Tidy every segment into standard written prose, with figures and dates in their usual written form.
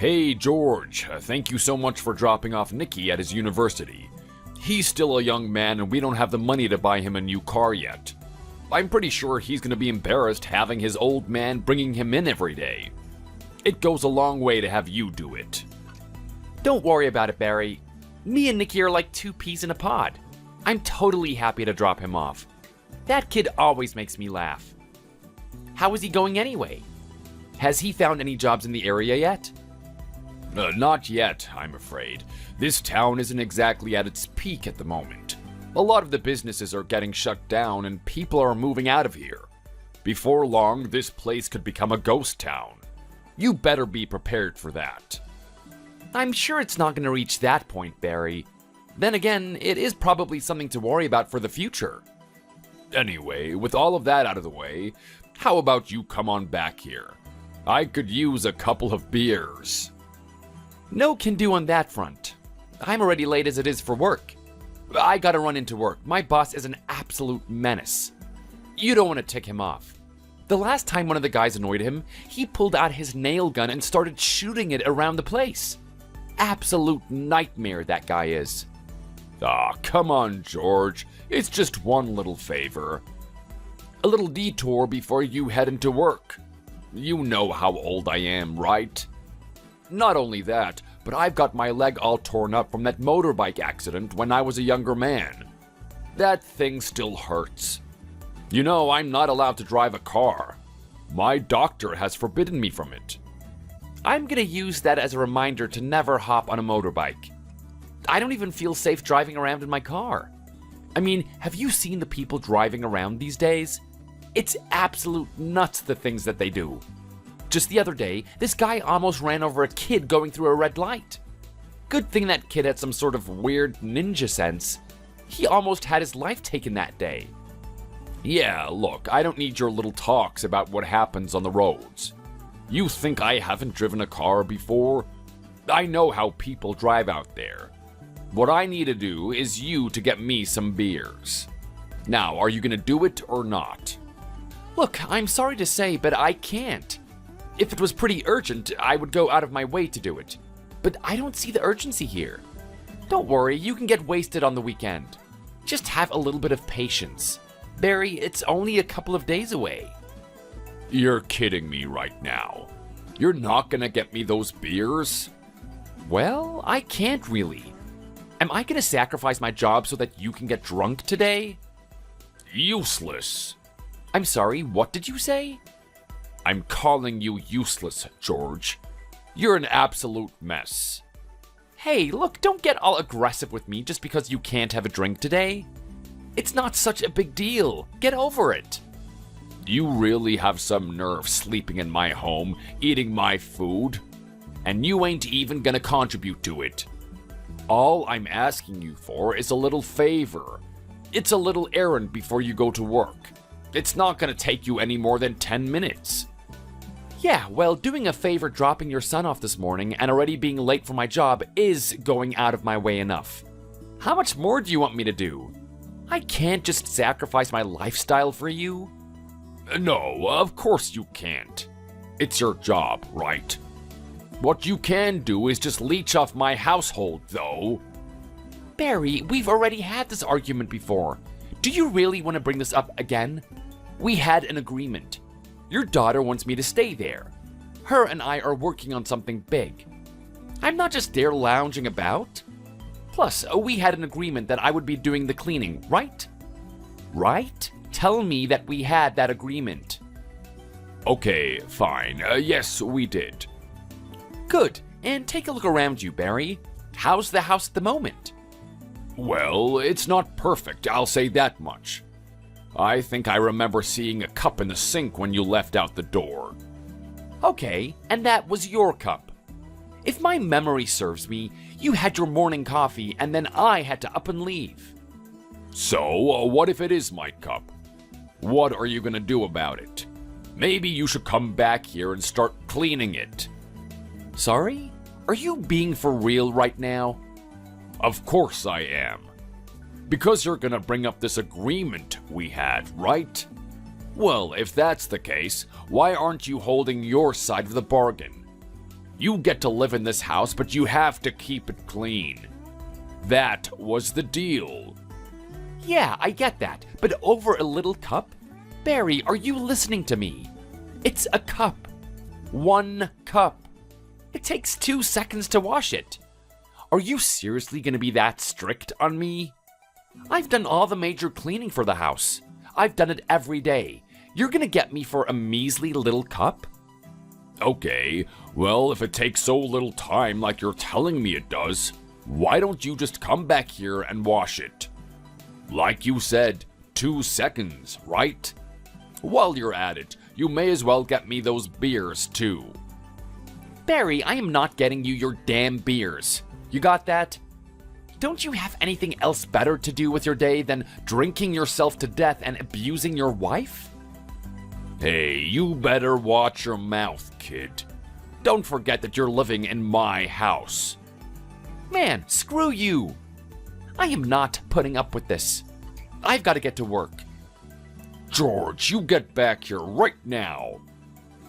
Hey George, thank you so much for dropping off Nicky at his university. He's still a young man and we don't have the money to buy him a new car yet. I'm pretty sure he's gonna be embarrassed having his old man bringing him in every day. It goes a long way to have you do it. Don't worry about it, Barry. Me and Nicky are like two peas in a pod. I'm totally happy to drop him off. That kid always makes me laugh. How is he going anyway? Has he found any jobs in the area yet? Not yet, I'm afraid. This town isn't exactly at its peak at the moment. A lot of the businesses are getting shut down and people are moving out of here. Before long, this place could become a ghost town. You better be prepared for that. I'm sure it's not going to reach that point, Barry. Then again, it is probably something to worry about for the future. Anyway, with all of that out of the way, how about you come on back here? I could use a couple of beers. No can do on that front. I'm already late as it is for work. I gotta run into work. My boss is an absolute menace. You don't want to tick him off. The last time one of the guys annoyed him, he pulled out his nail gun and started shooting it around the place. Absolute nightmare, that guy is. Come on, George. It's just one little favor. A little detour before you head into work. You know how old I am, right? Not only that, but I've got my leg all torn up from that motorbike accident when I was a younger man. That thing still hurts. You know, I'm not allowed to drive a car. My doctor has forbidden me from it. I'm gonna use that as a reminder to never hop on a motorbike. I don't even feel safe driving around in my car. I mean, have you seen the people driving around these days? It's absolute nuts, the things that they do. Just the other day, this guy almost ran over a kid going through a red light. Good thing that kid had some sort of weird ninja sense. He almost had his life taken that day. Yeah, look, I don't need your little talks about what happens on the roads. You think I haven't driven a car before? I know how people drive out there. What I need to do is you to get me some beers. Now, are you gonna do it or not? Look, I'm sorry to say, but I can't. If it was pretty urgent, I would go out of my way to do it. But I don't see the urgency here. Don't worry, you can get wasted on the weekend. Just have a little bit of patience. Barry, it's only a couple of days away. You're kidding me right now. You're not gonna get me those beers? Well, I can't really. Am I gonna sacrifice my job so that you can get drunk today? Useless. I'm sorry, what did you say? I'm calling you useless, George. You're an absolute mess. Hey, look, don't get all aggressive with me just because you can't have a drink today. It's not such a big deal. Get over it. You really have some nerve sleeping in my home, eating my food? And you ain't even gonna contribute to it. All I'm asking you for is a little favor. It's a little errand before you go to work. It's not gonna take you any more than 10 minutes. Yeah, well, doing a favor dropping your son off this morning and already being late for my job is going out of my way enough. How much more do you want me to do? I can't just sacrifice my lifestyle for you. No, of course you can't. It's your job, right? What you can do is just leech off my household, though. Barry, we've already had this argument before. Do you really want to bring this up again? We had an agreement. Your daughter wants me to stay there. Her and I are working on something big. I'm not just there lounging about. Plus, we had an agreement that I would be doing the cleaning, right? Right? Tell me that we had that agreement. Okay, fine. Yes, we did. Good. And take a look around you, Barry. How's the house at the moment? Well, it's not perfect, I'll say that much. I think I remember seeing a cup in the sink when you left out the door. Okay, and that was your cup. If my memory serves me, you had your morning coffee and then I had to up and leave. So, what if it is my cup? What are you gonna do about it? Maybe you should come back here and start cleaning it. Sorry? Are you being for real right now? Of course I am. Because you're gonna bring up this agreement we had, right? Well, if that's the case, why aren't you holding your side of the bargain? You get to live in this house, but you have to keep it clean. That was the deal. Yeah, I get that, but over a little cup? Barry, are you listening to me? It's a cup. 1 cup. It takes 2 seconds to wash it. Are you seriously gonna be that strict on me? I've done all the major cleaning for the house. I've done it every day. You're gonna get me for a measly little cup? Okay, well, if it takes so little time like you're telling me it does, why don't you just come back here and wash it? Like you said, 2 seconds, right? While you're at it, you may as well get me those beers too. Barry, I am not getting you your damn beers. You got that? Don't you have anything else better to do with your day than drinking yourself to death and abusing your wife? Hey, you better watch your mouth, kid. Don't forget that you're living in my house. Man, screw you. I am not putting up with this. I've got to get to work. George, you get back here right now.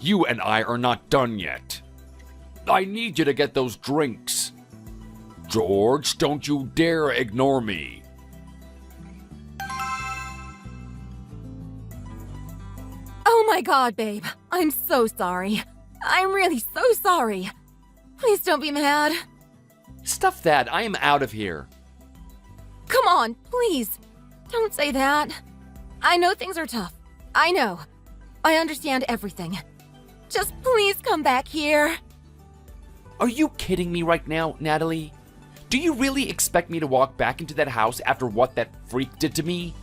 You and I are not done yet. I need you to get those drinks. George, don't you dare ignore me. Oh my god, babe. I'm so sorry. I'm really so sorry. Please don't be mad. Stuff that. I am out of here. Come on, please. Don't say that. I know things are tough. I know. I understand everything. Just please come back here. Are you kidding me right now, Natalie? Do you really expect me to walk back into that house after what that freak did to me?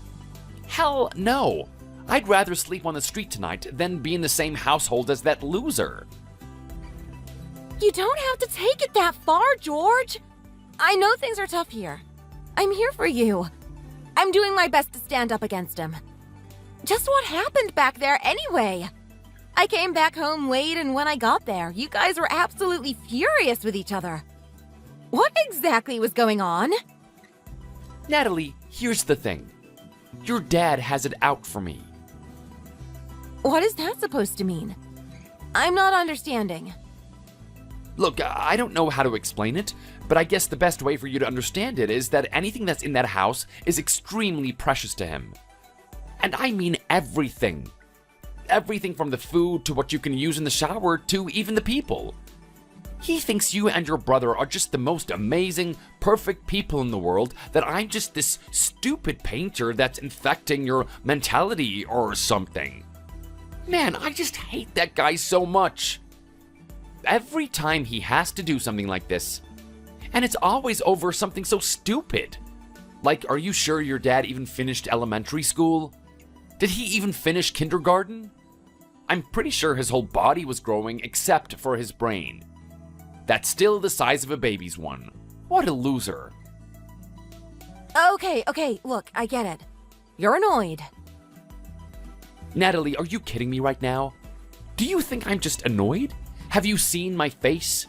Hell no. I'd rather sleep on the street tonight than be in the same household as that loser. You don't have to take it that far, George. I know things are tough here. I'm here for you. I'm doing my best to stand up against him. Just what happened back there anyway? I came back home late, and when I got there, you guys were absolutely furious with each other. What exactly was going on? Natalie, here's the thing. Your dad has it out for me. What is that supposed to mean? I'm not understanding. Look, I don't know how to explain it, but I guess the best way for you to understand it is that anything that's in that house is extremely precious to him. And I mean everything. Everything from the food to what you can use in the shower to even the people. He thinks you and your brother are just the most amazing, perfect people in the world, that I'm just this stupid painter that's infecting your mentality or something. Man, I just hate that guy so much. Every time he has to do something like this, and it's always over something so stupid. Like, are you sure your dad even finished elementary school? Did he even finish kindergarten? I'm pretty sure his whole body was growing except for his brain. That's still the size of a baby's one. What a loser. Okay, look, I get it. You're annoyed. Natalie, are you kidding me right now? Do you think I'm just annoyed? Have you seen my face?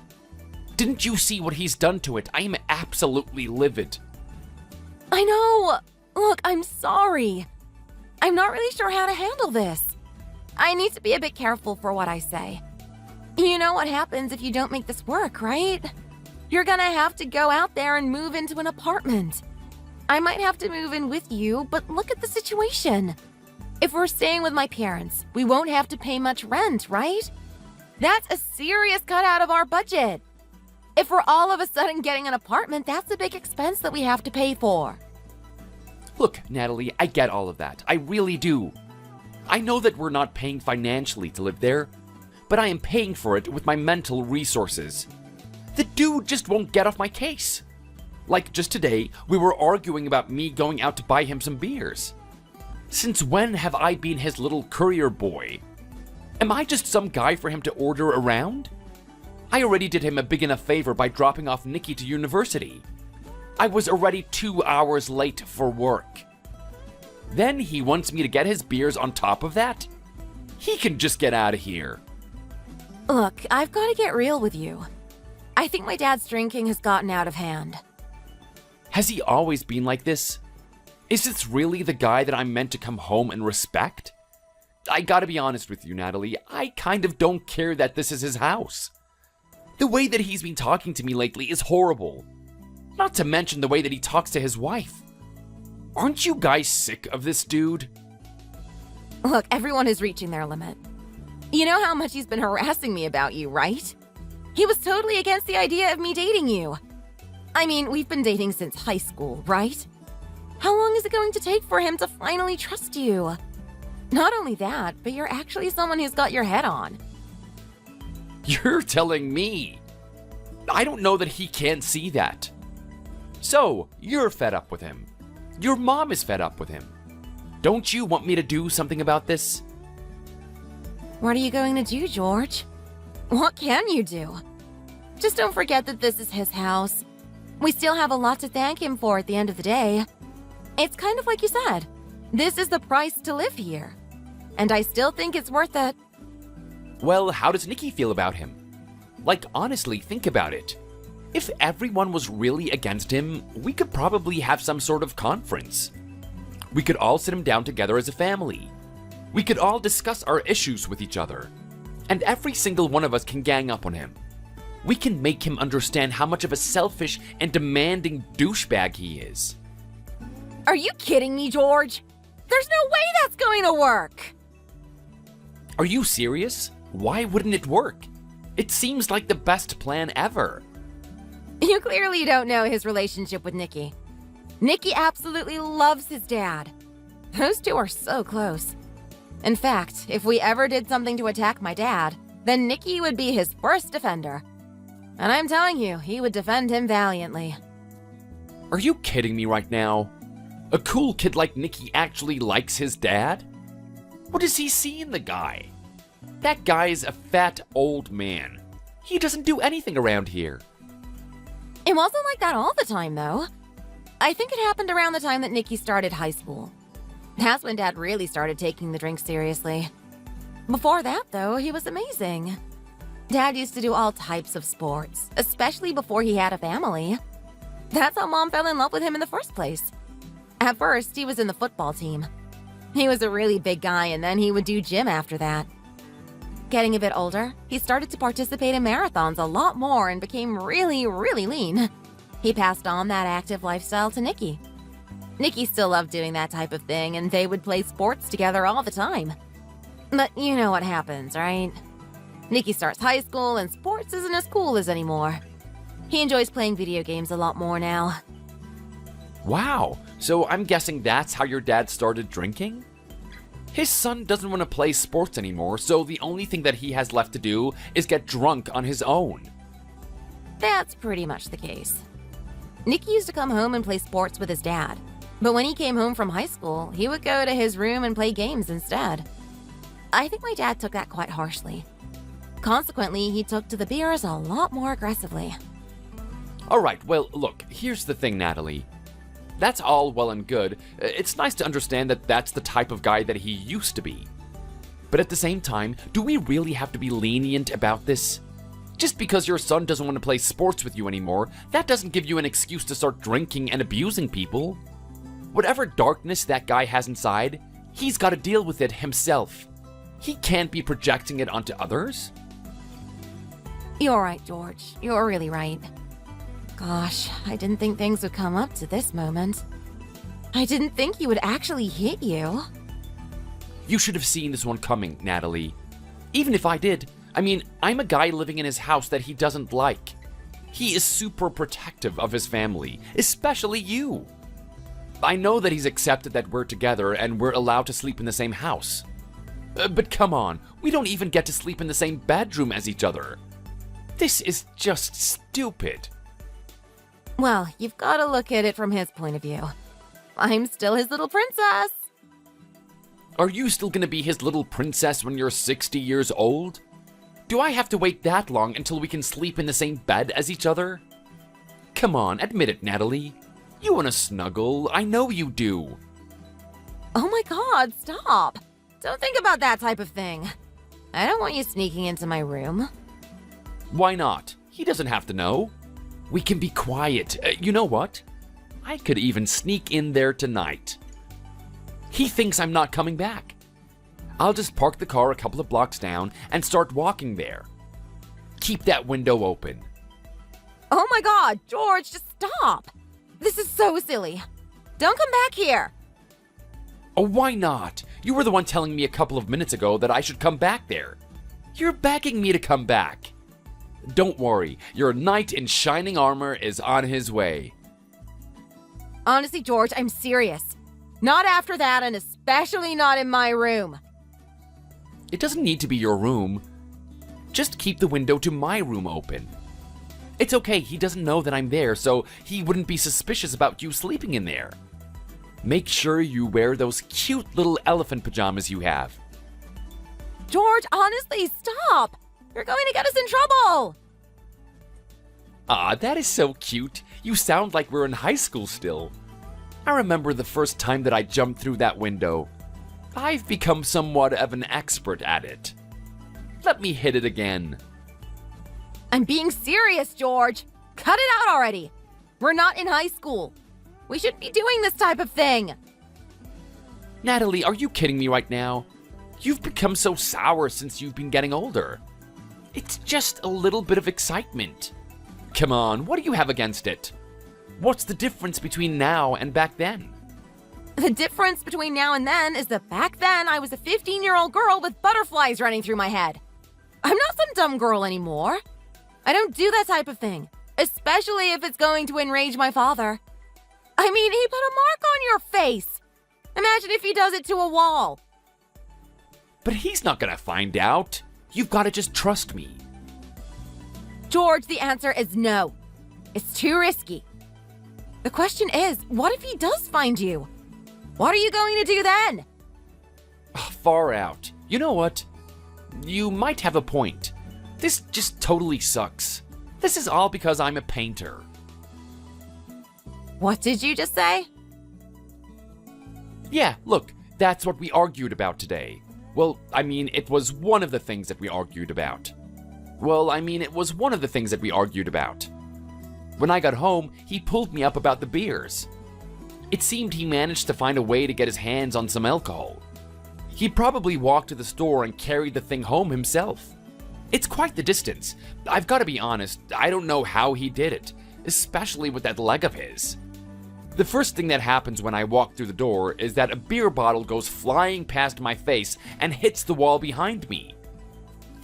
Didn't you see what he's done to it? I am absolutely livid. I know. Look, I'm sorry. I'm not really sure how to handle this. I need to be a bit careful for what I say. You know what happens if you don't make this work, right? You're gonna have to go out there and move into an apartment. I might have to move in with you, but look at the situation. If we're staying with my parents, we won't have to pay much rent, right? That's a serious cut out of our budget. If we're all of a sudden getting an apartment, that's a big expense that we have to pay for. Look, Natalie, I get all of that. I really do. I know that we're not paying financially to live there, but I am paying for it with my mental resources. The dude just won't get off my case. Like just today, we were arguing about me going out to buy him some beers. Since when have I been his little courier boy? Am I just some guy for him to order around? I already did him a big enough favor by dropping off Nikki to university. I was already 2 hours late for work. Then he wants me to get his beers on top of that? He can just get out of here. Look, I've got to get real with you. I think my dad's drinking has gotten out of hand. Has he always been like this? Is this really the guy that I'm meant to come home and respect? I gotta be honest with you, Natalie. I kind of don't care that this is his house. The way that he's been talking to me lately is horrible. Not to mention the way that he talks to his wife. Aren't you guys sick of this dude? Look, everyone is reaching their limit. You know how much he's been harassing me about you, right? He was totally against the idea of me dating you. I mean, we've been dating since high school, right? How long is it going to take for him to finally trust you? Not only that, but you're actually someone who's got your head on. You're telling me? I don't know that he can't see that. So, you're fed up with him. Your mom is fed up with him. Don't you want me to do something about this? What are you going to do, George? What can you do? Just don't forget that this is his house. We still have a lot to thank him for at the end of the day. It's kind of like you said. This is the price to live here. And I still think it's worth it. Well, how does Nikki feel about him? Like, honestly, think about it. If everyone was really against him, we could probably have some sort of conference. We could all sit him down together as a family. We could all discuss our issues with each other. And every single one of us can gang up on him. We can make him understand how much of a selfish and demanding douchebag he is. Are you kidding me, George? There's no way that's going to work. Are you serious? Why wouldn't it work? It seems like the best plan ever. You clearly don't know his relationship with Nikki. Nikki absolutely loves his dad. Those two are so close. In fact, if we ever did something to attack my dad, then Nikki would be his first defender. And I'm telling you, he would defend him valiantly. Are you kidding me right now? A cool kid like Nikki actually likes his dad? What does he see in the guy? That guy's a fat old man. He doesn't do anything around here. It wasn't like that all the time, though. I think it happened around the time that Nikki started high school. That's when Dad really started taking the drink seriously. Before that, though, he was amazing. Dad used to do all types of sports, especially before he had a family. That's how Mom fell in love with him in the first place. At first, he was in the football team. He was a really big guy, and then he would do gym after that. Getting a bit older, he started to participate in marathons a lot more and became really, really lean. He passed on that active lifestyle to Nikki. Nikki still loved doing that type of thing, and they would play sports together all the time. But you know what happens, right? Nikki starts high school, and sports isn't as cool as anymore. He enjoys playing video games a lot more now. Wow, so I'm guessing that's how your dad started drinking? His son doesn't want to play sports anymore, so the only thing that he has left to do is get drunk on his own. That's pretty much the case. Nikki used to come home and play sports with his dad, but when he came home from high school, he would go to his room and play games instead. I think my dad took that quite harshly. Consequently, he took to the beers a lot more aggressively. Alright, well, look, here's the thing, Natalie. That's all well and good. It's nice to understand that that's the type of guy that he used to be. But at the same time, do we really have to be lenient about this? Just because your son doesn't want to play sports with you anymore, that doesn't give you an excuse to start drinking and abusing people. Whatever darkness that guy has inside, he's got to deal with it himself. He can't be projecting it onto others. You're right, George. You're really right. Gosh, I didn't think things would come up to this moment. I didn't think he would actually hit you. You should have seen this one coming, Natalie. Even if I did, I mean, I'm a guy living in his house that he doesn't like. He is super protective of his family, especially you. I know that he's accepted that we're together and we're allowed to sleep in the same house. But come on, we don't even get to sleep in the same bedroom as each other. This is just stupid. Well, you've got to look at it from his point of view. I'm still his little princess. Are you still gonna be his little princess when you're 60 years old? Do I have to wait that long until we can sleep in the same bed as each other? Come on, admit it, Natalie. You wanna snuggle, I know you do. Oh my god, stop. Don't think about that type of thing. I don't want you sneaking into my room. Why not? He doesn't have to know. We can be quiet. You know what? I could even sneak in there tonight. He thinks I'm not coming back. I'll just park the car a couple of blocks down and start walking there. keep that window open. Oh my god, George, just stop. This is so silly. Don't come back here. Oh, why not? You were the one telling me a couple of minutes ago that I should come back there. You're begging me to come back. Don't worry, your knight in shining armor is on his way. Honestly, George, I'm serious. Not after that, and especially not in my room. It doesn't need to be your room. Just keep the window to my room open. It's okay, he doesn't know that I'm there, so he wouldn't be suspicious about you sleeping in there. Make sure you wear those cute little elephant pajamas you have. George, honestly, stop. You're going to get us in trouble. Ah, that is so cute. You sound like we're in high school still. I remember the first time that I jumped through that window. I've become somewhat of an expert at it. Let me hit it again. I'm being serious, George. Cut it out already. We're not in high school. We shouldn't be doing this type of thing. Natalie, are you kidding me right now? You've become so sour since you've been getting older. It's just a little bit of excitement. Come on, what do you have against it? What's the difference between now and back then? The difference between now and then is that back then I was a 15-year-old girl with butterflies running through my head. I'm not some dumb girl anymore. I don't do that type of thing, especially if it's going to enrage my father. I mean, he put a mark on your face. Imagine if he does it to a wall. But he's not gonna find out. You've gotta just trust me. George, the answer is no. It's too risky. The question is, what if he does find you? What are you going to do then? Far out. You know what? You might have a point. This just totally sucks. This is all because I'm a painter. What did you just say? Yeah, look, that's what we argued about today. Well, I mean, it was one of the things that we argued about. When I got home, he pulled me up about the beers. It seemed he managed to find a way to get his hands on some alcohol. He probably walked to the store and carried the thing home himself. It's quite the distance. I've got to be honest, I don't know how he did it, especially with that leg of his. The first thing that happens when I walk through the door is that a beer bottle goes flying past my face and hits the wall behind me.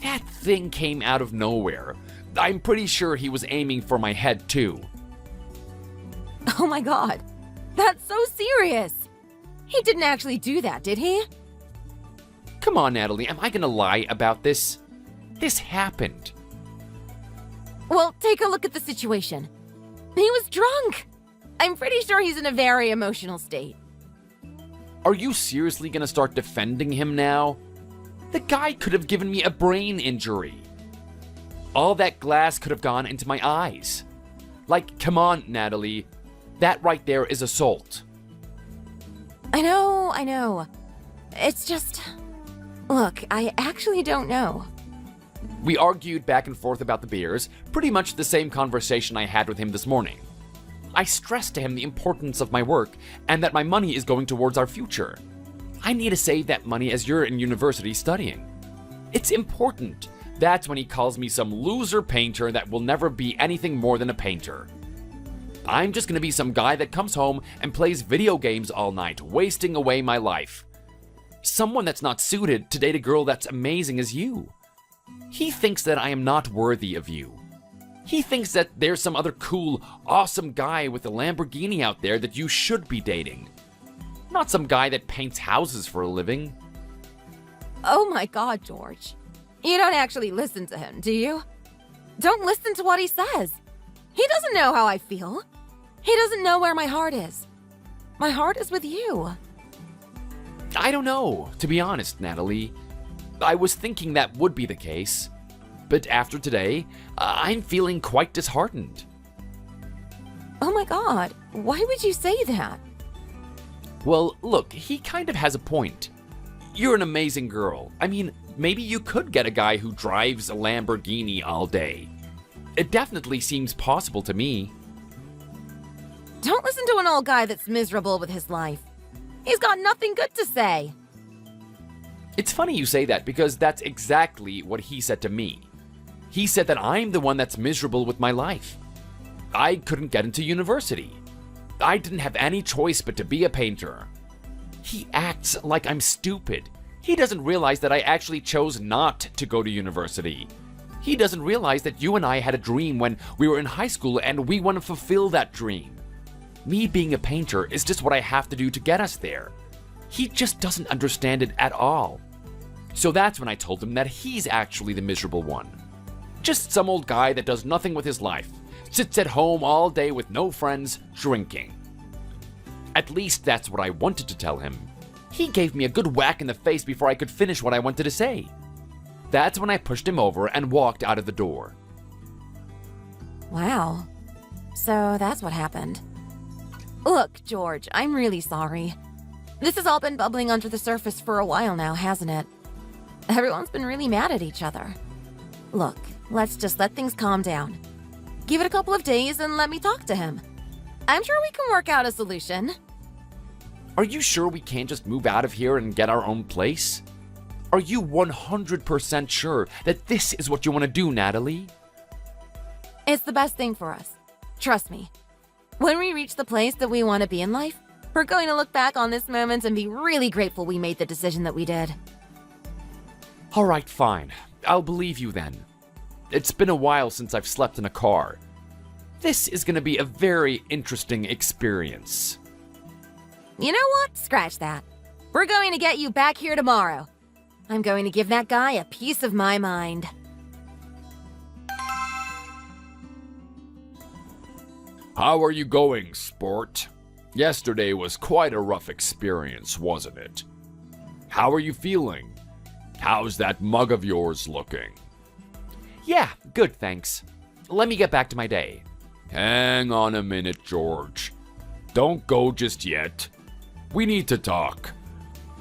That thing came out of nowhere. I'm pretty sure he was aiming for my head too. Oh my god, that's so serious. He didn't actually do that, did he? Come on, Natalie, am I gonna lie about this? This happened. Well, take a look at the situation. He was drunk. I'm pretty sure he's in a very emotional state. Are you seriously gonna start defending him now? The guy could have given me a brain injury. All that glass could have gone into my eyes. Like, come on, Natalie. That right there is assault. I know. It's just... Look, I actually don't know. We argued back and forth about the beers, pretty much the same conversation I had with him this morning. I stressed to him the importance of my work and that my money is going towards our future. I need to save that money as you're in university studying. It's important. That's when he calls me some loser painter that will never be anything more than a painter. I'm just gonna be some guy that comes home and plays video games all night, wasting away my life. Someone that's not suited to date a girl that's amazing as you. He thinks that I am not worthy of you. He thinks that there's some other cool, awesome guy with a Lamborghini out there that you should be dating. Not some guy that paints houses for a living. Oh my god, George. You don't actually listen to him, do you? Don't listen to what he says. He doesn't know how I feel. He doesn't know where my heart is. My heart is with you. I don't know, to be honest, Natalie. I was thinking that would be the case. But after today, I'm feeling quite disheartened. Oh my god, why would you say that? Well, look, he kind of has a point. You're an amazing girl. I mean, maybe you could get a guy who drives a Lamborghini all day. It definitely seems possible to me. Don't listen to an old guy that's miserable with his life. He's got nothing good to say. It's funny you say that because that's exactly what he said to me. He said that I'm the one that's miserable with my life. I couldn't get into university. I didn't have any choice but to be a painter. He acts like I'm stupid. He doesn't realize that I actually chose not to go to university. He doesn't realize that you and I had a dream when we were in high school and we want to fulfill that dream. Me being a painter is just what I have to do to get us there. He just doesn't understand it at all. So that's when I told him that he's actually the miserable one. Just some old guy that does nothing with his life, sits at home all day with no friends, drinking. At least that's what I wanted to tell him. He gave me a good whack in the face before I could finish what I wanted to say. That's when I pushed him over and walked out of the door. Wow. So that's what happened. Look, George, I'm really sorry. This has all been bubbling under the surface for a while now, hasn't it? Everyone's been really mad at each other. Look, let's just let things calm down. Give it a couple of days and let me talk to him. I'm sure we can work out a solution. Are you sure we can't just move out of here and get our own place? Are you 100% sure that this is what you want to do, Natalie? It's the best thing for us. Trust me. When we reach the place that we want to be in life, we're going to look back on this moment and be really grateful we made the decision that we did. All right, fine. I'll believe you then. It's been a while since I've slept in a car. This is going to be a very interesting experience. You know what? Scratch that. We're going to get you back here tomorrow. I'm going to give that guy a piece of my mind. How are you going, sport? Yesterday was quite a rough experience, wasn't it? How are you feeling? How's that mug of yours looking? Yeah, good, thanks. Let me get back to my day. Hang on a minute, George. Don't go just yet. We need to talk.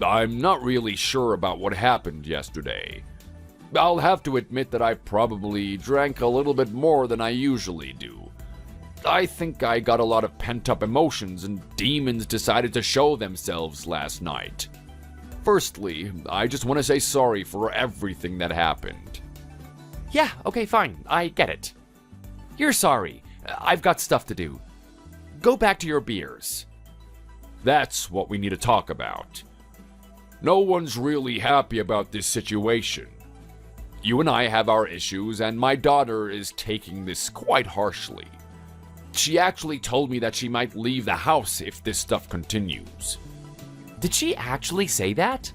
I'm not really sure about what happened yesterday. I'll have to admit that I probably drank a little bit more than I usually do. I think I got a lot of pent-up emotions and demons decided to show themselves last night. Firstly, I just want to say sorry for everything that happened. Yeah, okay, fine. I get it. You're sorry. I've got stuff to do. Go back to your beers. That's what we need to talk about. No one's really happy about this situation. You and I have our issues, and my daughter is taking this quite harshly. She actually told me that she might leave the house if this stuff continues. Did she actually say that?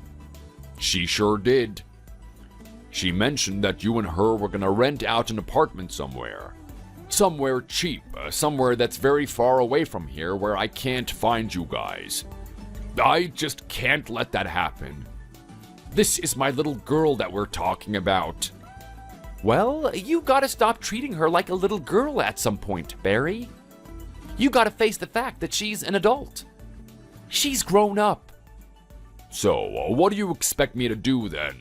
She sure did. She mentioned that you and her were gonna rent out an apartment somewhere. Somewhere cheap, somewhere that's very far away from here where I can't find you guys. I just can't let that happen. This is my little girl that we're talking about. Well, you gotta stop treating her like a little girl at some point, Barry. You gotta face the fact that she's an adult. She's grown up. So, what do you expect me to do then?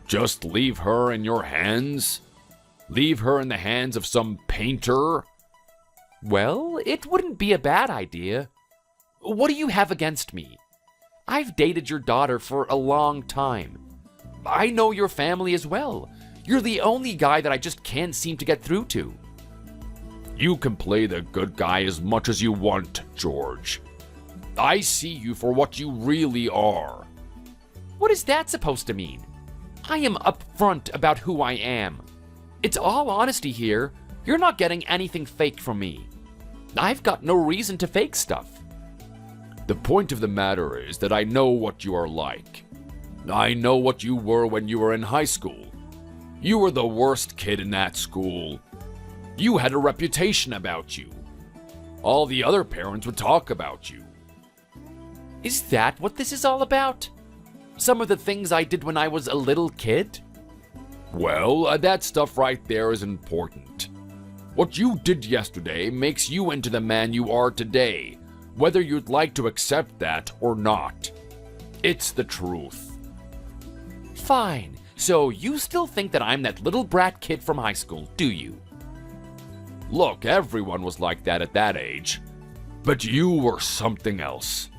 Just leave her in your hands? Leave her in the hands of some painter? Well, it wouldn't be a bad idea. What do you have against me? I've dated your daughter for a long time. I know your family as well. You're the only guy that I just can't seem to get through to. You can play the good guy as much as you want, George. I see you for what you really are. What is that supposed to mean? I am upfront about who I am. It's all honesty here. You're not getting anything fake from me. I've got no reason to fake stuff. The point of the matter is that I know what you are like. I know what you were when you were in high school. You were the worst kid in that school. You had a reputation about you. All the other parents would talk about you. Is that what this is all about? Some of the things I did when I was a little kid? Well, that stuff right there is important. What you did yesterday makes you into the man you are today, whether you'd like to accept that or not. It's the truth. Fine. So you still think that I'm that little brat kid from high school, do you? Look, everyone was like that at that age. But you were something else.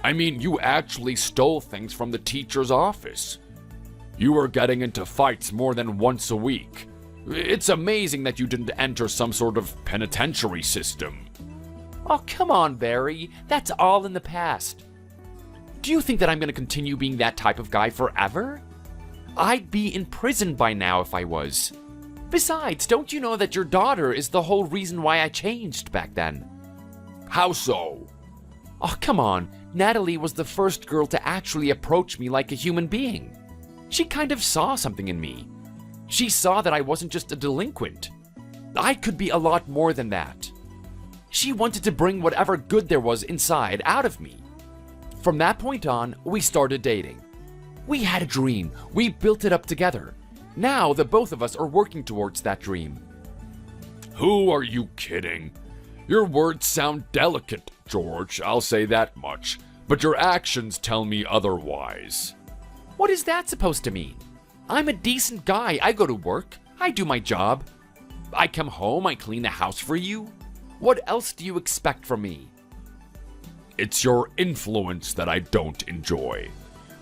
I mean, you actually stole things from the teacher's office. You were getting into fights more than once a week. It's amazing that you didn't enter some sort of penitentiary system. Oh, come on, Barry. That's all in the past. Do you think that I'm going to continue being that type of guy forever? I'd be in prison by now if I was. Besides, don't you know that your daughter is the whole reason why I changed back then? How so? Oh, come on. Natalie was the first girl to actually approach me like a human being. She kind of saw something in me. She saw that I wasn't just a delinquent. I could be a lot more than that. She wanted to bring whatever good there was inside out of me. From that point on, we started dating. We had a dream. We built it up together. Now the both of us are working towards that dream. Who are you kidding? Your words sound delicate, George, I'll say that much, but your actions tell me otherwise. What is that supposed to mean? I'm a decent guy. I go to work. I do my job. I come home. I clean the house for you. What else do you expect from me? It's your influence that I don't enjoy.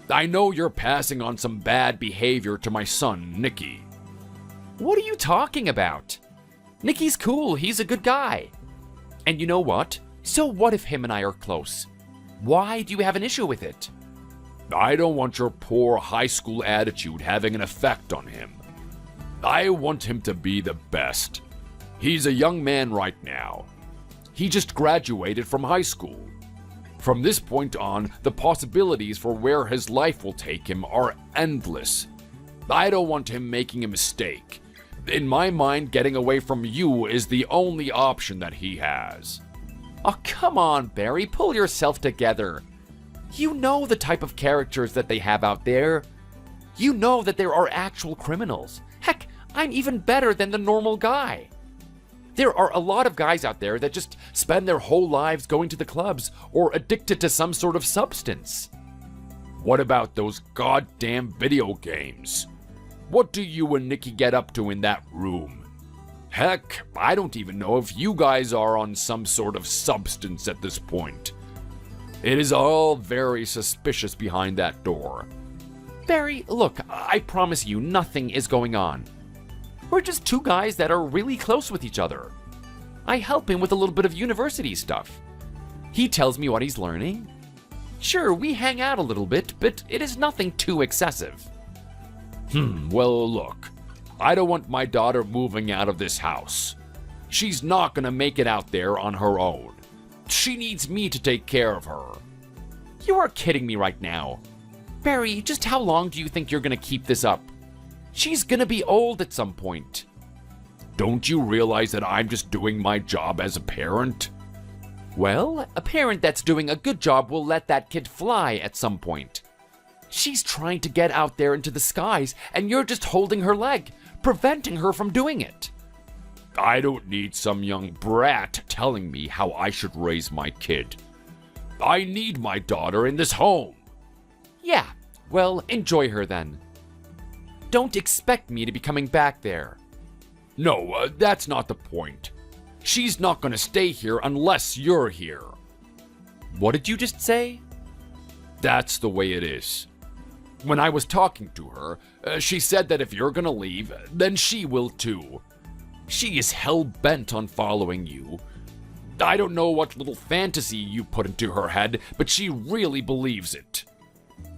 I know you're passing on some bad behavior to my son, Nicky. What are you talking about? Nicky's cool. He's a good guy. And you know what? So what if him and I are close? Why do you have an issue with it? I don't want your poor high school attitude having an effect on him. I want him to be the best. He's a young man right now. He just graduated from high school. From this point on, the possibilities for where his life will take him are endless. I don't want him making a mistake. In my mind, getting away from you is the only option that he has. Oh, come on, Barry. Pull yourself together. You know the type of characters that they have out there. You know that there are actual criminals. Heck, I'm even better than the normal guy. There are a lot of guys out there that just spend their whole lives going to the clubs or addicted to some sort of substance. What about those goddamn video games? What do you and Nicky get up to in that room? Heck, I don't even know if you guys are on some sort of substance at this point. It is all very suspicious behind that door. Barry, look, I promise you nothing is going on. We're just two guys that are really close with each other. I help him with a little bit of university stuff. He tells me what he's learning. Sure, we hang out a little bit, but it is nothing too excessive. Well, look, I don't want my daughter moving out of this house. She's not gonna make it out there on her own. She needs me to take care of her. You are kidding me right now. Barry, just how long do you think you're gonna keep this up? She's gonna be old at some point. Don't you realize that I'm just doing my job as a parent? Well, a parent that's doing a good job will let that kid fly at some point. She's trying to get out there into the skies, and you're just holding her leg, preventing her from doing it. I don't need some young brat telling me how I should raise my kid. I need my daughter in this home. Yeah, well, enjoy her then. Don't expect me to be coming back there. No, that's not the point. She's not gonna stay here unless you're here. What did you just say? That's the way it is. When I was talking to her, she said that if you're gonna leave, then she will too. She is hell-bent on following you. I don't know what little fantasy you put into her head, but she really believes it.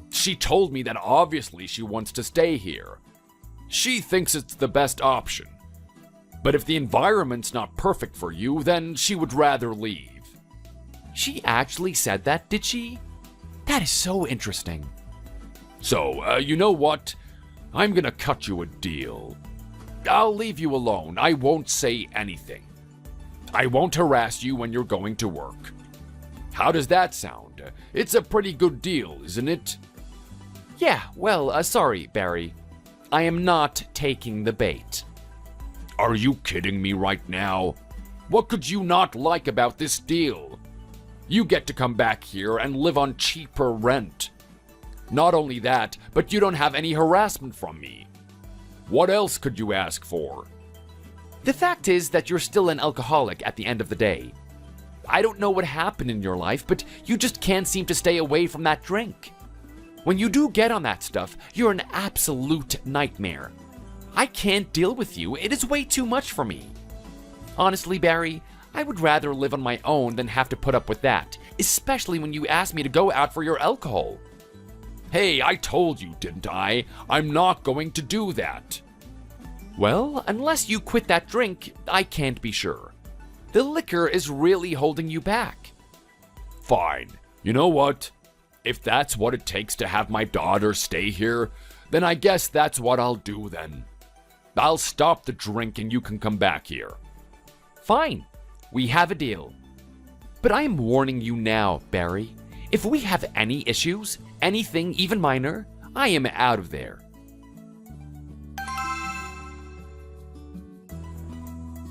She told me that obviously she wants to stay here. She thinks it's the best option. But if the environment's not perfect for you, then she would rather leave. She actually said that, did she? That is so interesting. So, you know what? I'm gonna cut you a deal. I'll leave you alone. I won't say anything. I won't harass you when you're going to work. How does that sound? It's a pretty good deal, isn't it? Yeah, well, sorry, Barry. I am not taking the bait. Are you kidding me right now? What could you not like about this deal? You get to come back here and live on cheaper rent. Not only that, but you don't have any harassment from me. What else could you ask for? The fact is that you're still an alcoholic at the end of the day. I don't know what happened in your life, but you just can't seem to stay away from that drink. When you do get on that stuff, you're an absolute nightmare. I can't deal with you. It is way too much for me. Honestly, Barry, I would rather live on my own than have to put up with that, especially when you asked me to go out for your alcohol. Hey, I told you, didn't I? I'm not going to do that. Well, unless you quit that drink, I can't be sure. The liquor is really holding you back. Fine. You know what? If that's what it takes to have my daughter stay here, then I guess that's what I'll do then. I'll stop the drink and you can come back here. Fine. We have a deal. But I am warning you now, Barry. If we have any issues, anything even minor, I am out of there.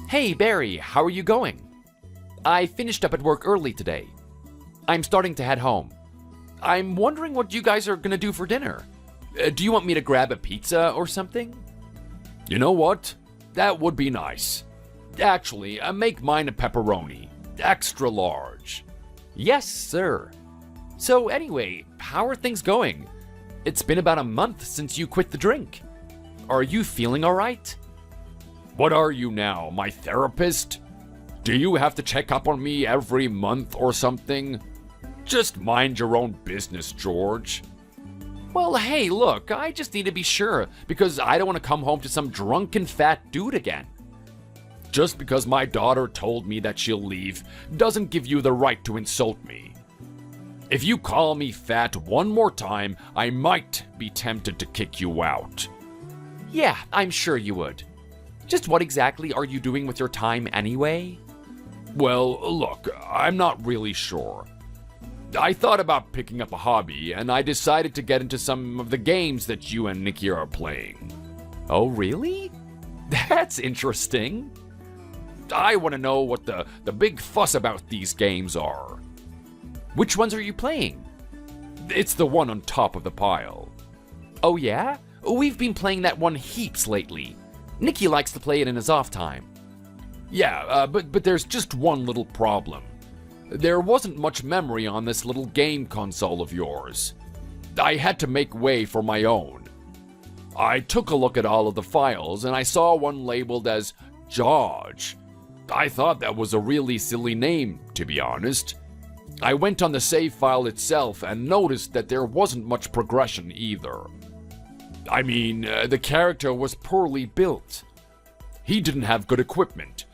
Hey, Barry, how are you going? I finished up at work early today. I'm starting to head home. I'm wondering what you guys are gonna do for dinner. Do you want me to grab a pizza or something? You know what? That would be nice. Actually, make mine a pepperoni. Extra large. Yes, sir. So anyway, how are things going? It's been about a month since you quit the drink. Are you feeling all right? What are you now, my therapist? Do you have to check up on me every month or something? Just mind your own business, George. Well, hey, look, I just need to be sure because I don't want to come home to some drunken fat dude again. Just because my daughter told me that she'll leave doesn't give you the right to insult me. If you call me fat one more time, I might be tempted to kick you out. Yeah, I'm sure you would. Just what exactly are you doing with your time anyway? Well, look, I'm not really sure. I thought about picking up a hobby, and I decided to get into some of the games that you and Nikki are playing. Oh, really? That's interesting. I want to know what the big fuss about these games are. Which ones are you playing? It's the one on top of the pile. Oh yeah? We've been playing that one heaps lately. Nicky likes to play it in his off time. Yeah, but there's just one little problem. There wasn't much memory on this little game console of yours. I had to make way for my own. I took a look at all of the files and I saw one labeled as George. I thought that was a really silly name, to be honest. I went on the save file itself and noticed that there wasn't much progression either. I mean, the character was poorly built. He didn't have good equipment.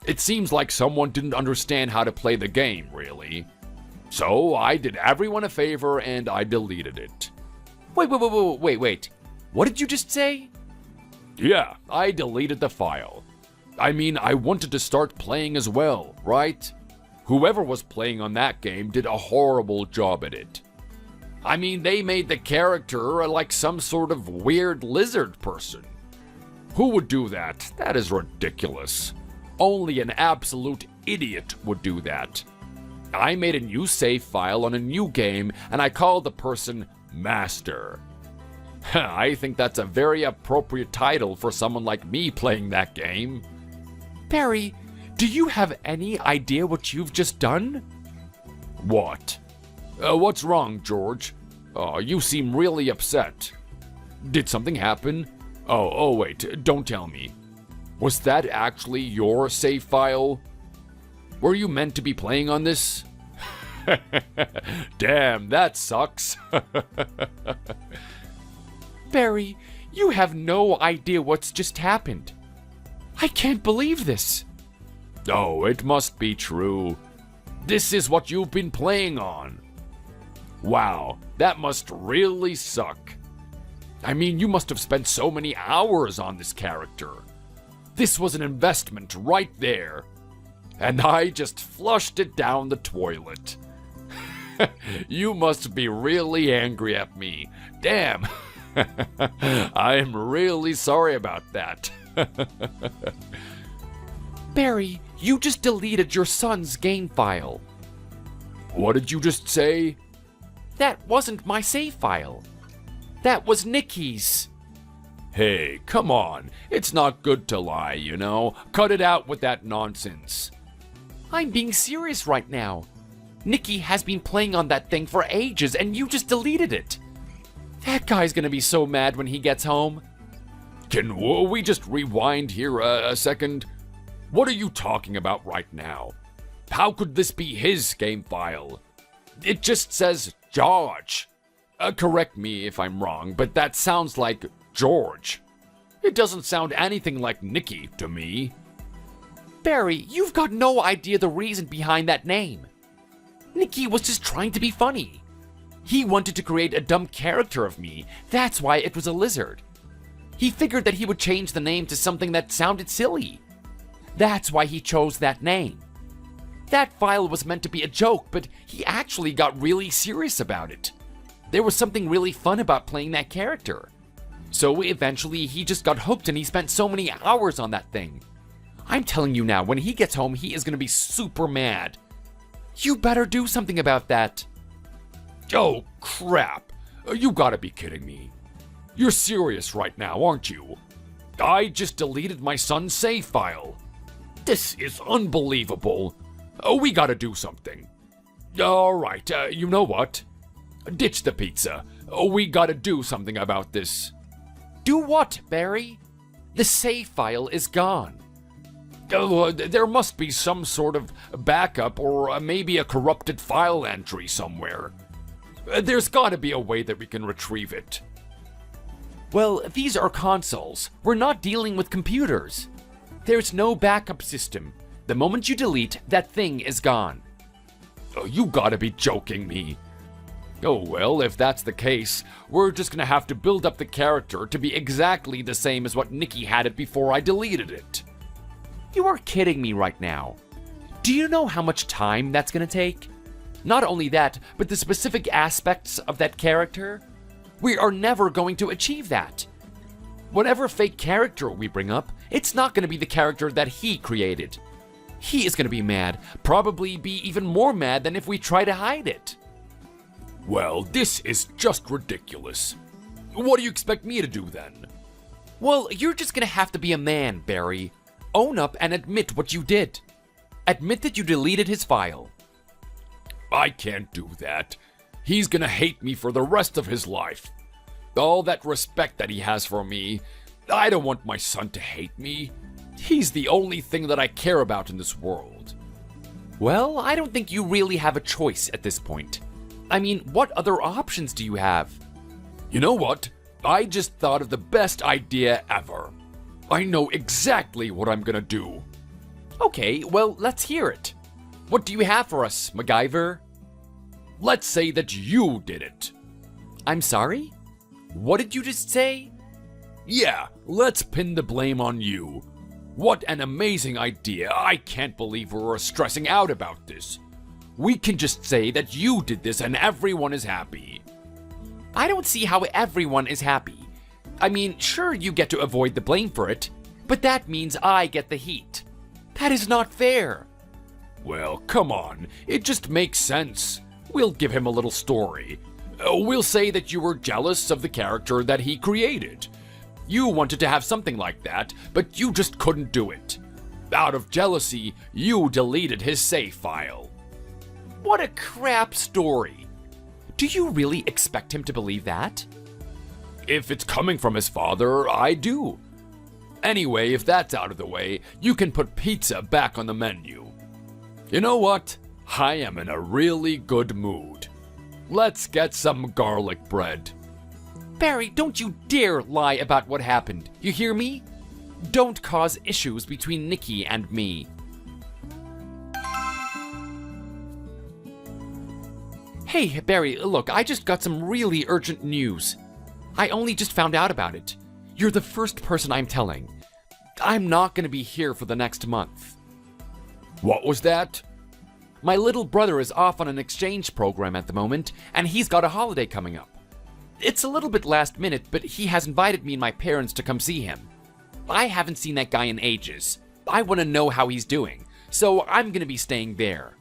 It seems like someone didn't understand how to play the game, really. So I did everyone a favor and I deleted it. Wait. What did you just say? Yeah, I deleted the file. I mean, I wanted to start playing as well, right? Whoever was playing on that game did a horrible job at it. I mean, they made the character like some sort of weird lizard person. Who would do that? That is ridiculous. Only an absolute idiot would do that. I made a new save file on a new game and I called the person Master. I think that's a very appropriate title for someone like me playing that game. Barry, do you have any idea what you've just done? What? What's wrong, George? Oh, you seem really upset. Did something happen? Oh, wait, don't tell me. Was that actually your save file? Were you meant to be playing on this? Damn, that sucks. Barry, you have no idea what's just happened. I can't believe this. Oh, it must be true. This is what you've been playing on. Wow, that must really suck. I mean, you must have spent so many hours on this character. This was an investment right there. And I just flushed it down the toilet. You must be really angry at me. Damn. I'm really sorry about that. Barry, you just deleted your son's game file. What did you just say? That wasn't my save file. That was Nicky's. Hey, come on. It's not good to lie, you know? Cut it out with that nonsense. I'm being serious right now. Nicky has been playing on that thing for ages and you just deleted it. That guy's gonna be so mad when he gets home. Can we just rewind here a second? What are you talking about right now? How could this be his game file? It just says George. Correct me if I'm wrong, but that sounds like George. It doesn't sound anything like Nicky to me. Barry, you've got no idea the reason behind that name. Nicky was just trying to be funny. He wanted to create a dumb character of me. That's why it was a lizard. He figured that he would change the name to something that sounded silly. That's why he chose that name. That file was meant to be a joke, but he actually got really serious about it. There was something really fun about playing that character. So eventually he just got hooked and he spent so many hours on that thing. I'm telling you now, when he gets home, he is going to be super mad. You better do something about that. Oh, crap. You gotta be kidding me. You're serious right now, aren't you? I just deleted my son's save file. This is unbelievable. We gotta do something. Alright, you know what? Ditch the pizza. We gotta do something about this. Do what, Barry? The save file is gone. There must be some sort of backup or maybe a corrupted file entry somewhere. There's gotta be a way that we can retrieve it. Well, these are consoles. We're not dealing with computers. There's no backup system. The moment you delete, that thing is gone. Oh, you gotta be joking me. Oh well, if that's the case, we're just gonna have to build up the character to be exactly the same as what Nicky had it before I deleted it. You are kidding me right now. Do you know how much time that's gonna take? Not only that, but the specific aspects of that character? We are never going to achieve that. Whatever fake character we bring up, it's not going to be the character that he created. He is going to be mad, probably be even more mad than if we try to hide it. Well, this is just ridiculous. What do you expect me to do then? Well, you're just going to have to be a man, Barry. Own up and admit what you did. Admit that you deleted his file. I can't do that. He's gonna hate me for the rest of his life. All that respect that he has for me, I don't want my son to hate me. He's the only thing that I care about in this world. Well, I don't think you really have a choice at this point. I mean, what other options do you have? You know what? I just thought of the best idea ever. I know exactly what I'm gonna do. Okay, well, let's hear it. What do you have for us, MacGyver? Let's say that you did it. I'm sorry? What did you just say? Yeah, let's pin the blame on you. What an amazing idea. I can't believe we're stressing out about this. We can just say that you did this and everyone is happy. I don't see how everyone is happy. I mean, sure, you get to avoid the blame for it, but that means I get the heat. That is not fair. Well, come on. It just makes sense. We'll give him a little story. We'll say that you were jealous of the character that he created. You wanted to have something like that, but you just couldn't do it. Out of jealousy, you deleted his save file. What a crap story. Do you really expect him to believe that? If it's coming from his father, I do. Anyway, if that's out of the way, you can put pizza back on the menu. You know what? I am in a really good mood. Let's get some garlic bread. Barry, don't you dare lie about what happened. You hear me? Don't cause issues between Nicky and me. Hey, Barry, look, I just got some really urgent news. I only just found out about it. You're the first person I'm telling. I'm not gonna be here for the next month. What was that? My little brother is off on an exchange program at the moment, and he's got a holiday coming up. It's a little bit last minute, but he has invited me and my parents to come see him. I haven't seen that guy in ages. I want to know how he's doing, so I'm gonna be staying there.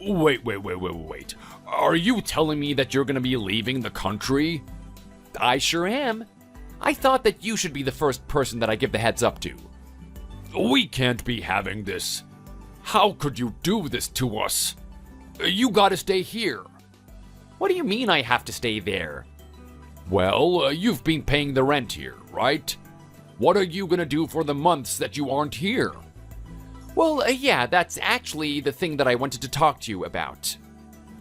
Wait. Are you telling me that you're gonna be leaving the country? I sure am. I thought that you should be the first person that I give the heads up to. We can't be having this. How could you do this to us? You gotta stay here. What do you mean I have to stay there? Well, you've been paying the rent here, right? What are you gonna do for the months that you aren't here? Well, yeah, that's actually the thing that I wanted to talk to you about.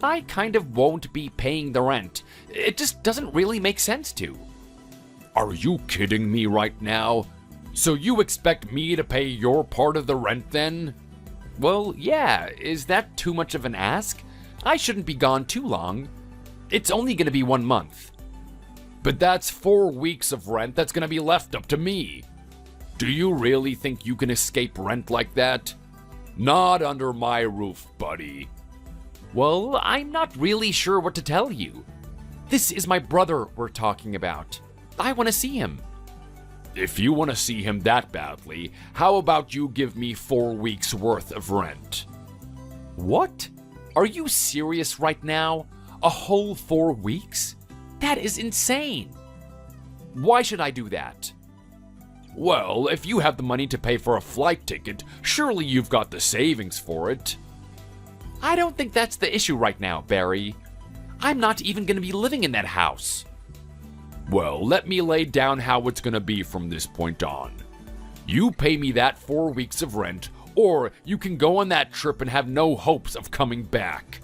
I kind of won't be paying the rent. It just doesn't really make sense to. Are you kidding me right now? So you expect me to pay your part of the rent then? Well, yeah, is that too much of an ask? I shouldn't be gone too long. It's only gonna be 1 month. But that's 4 weeks of rent that's gonna be left up to me. Do you really think you can escape rent like that? Not under my roof, buddy. Well, I'm not really sure what to tell you. This is my brother we're talking about. I want to see him. If you want to see him that badly, how about you give me 4 weeks worth of rent? What? Are you serious right now? A whole 4 weeks? That is insane. Why should I do that? Well, if you have the money to pay for a flight ticket, surely you've got the savings for it. I don't think that's the issue right now, Barry. I'm not even going to be living in that house. Well, let me lay down how it's gonna be from this point on. You pay me that 4 weeks of rent, or you can go on that trip and have no hopes of coming back.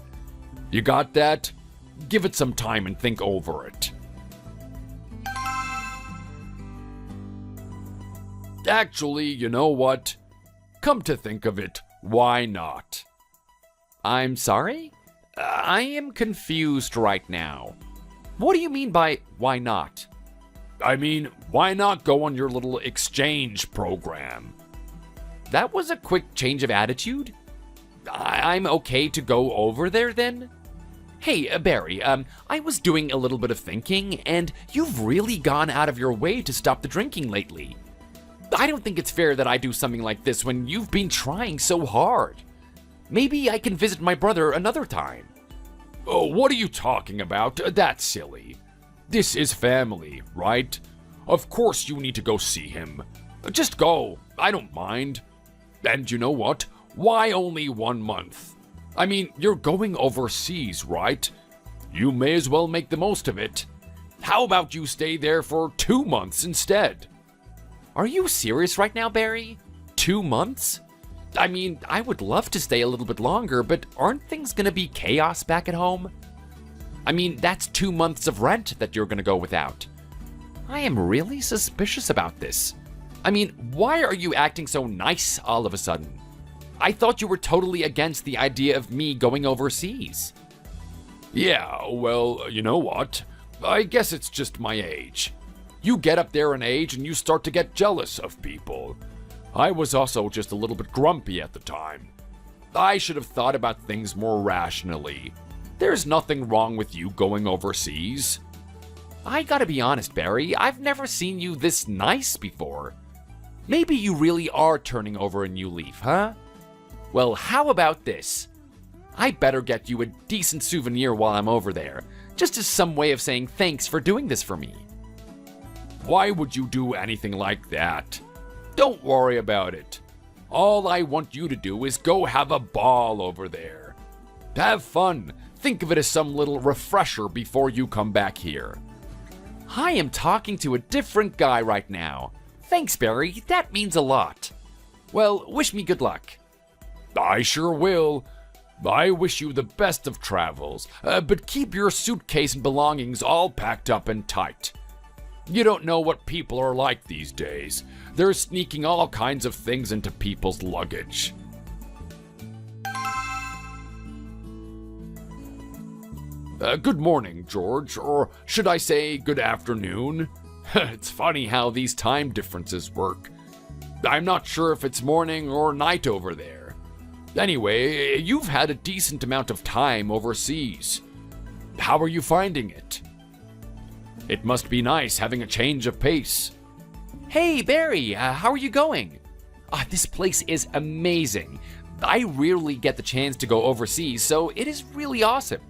You got that? Give it some time and think over it. Actually, you know what? Come to think of it, why not? I'm sorry? I am confused right now. What do you mean by why not? I mean, why not go on your little exchange program? That was a quick change of attitude? I'm okay to go over there then? Hey, Barry, I was doing a little bit of thinking, and you've really gone out of your way to stop the drinking lately. I don't think it's fair that I do something like this when you've been trying so hard. Maybe I can visit my brother another time. Oh, what are you talking about? That's silly. This is family, right? Of course you need to go see him. Just go. I don't mind. And you know what? Why only 1 month? I mean, you're going overseas, right? You may as well make the most of it. How about you stay there for 2 months instead? Are you serious right now, Barry? 2 months? I mean, I would love to stay a little bit longer, but aren't things gonna be chaos back at home? I mean, that's 2 months of rent that you're gonna go without. I am really suspicious about this. I mean, why are you acting so nice all of a sudden? I thought you were totally against the idea of me going overseas. Yeah, well, you know what? I guess it's just my age. You get up there in age and you start to get jealous of people. I was also just a little bit grumpy at the time. I should have thought about things more rationally. There's nothing wrong with you going overseas. I gotta be honest, Barry, I've never seen you this nice before. Maybe you really are turning over a new leaf, huh? Well, how about this? I better get you a decent souvenir while I'm over there, just as some way of saying thanks for doing this for me. Why would you do anything like that? Don't worry about it. All I want you to do is go have a ball over there. Have fun. Think of it as some little refresher before you come back here. I am talking to a different guy right now. Thanks, Barry. That means a lot. Well, wish me good luck. I sure will. I wish you the best of travels, but keep your suitcase and belongings all packed up and tight. You don't know what people are like these days. They're sneaking all kinds of things into people's luggage. Good morning, George, or should I say good afternoon? It's funny how these time differences work. I'm not sure if it's morning or night over there. Anyway, you've had a decent amount of time overseas. How are you finding it? It must be nice having a change of pace. Hey, Barry, how are you going? This place is amazing. I rarely get the chance to go overseas, so it is really awesome.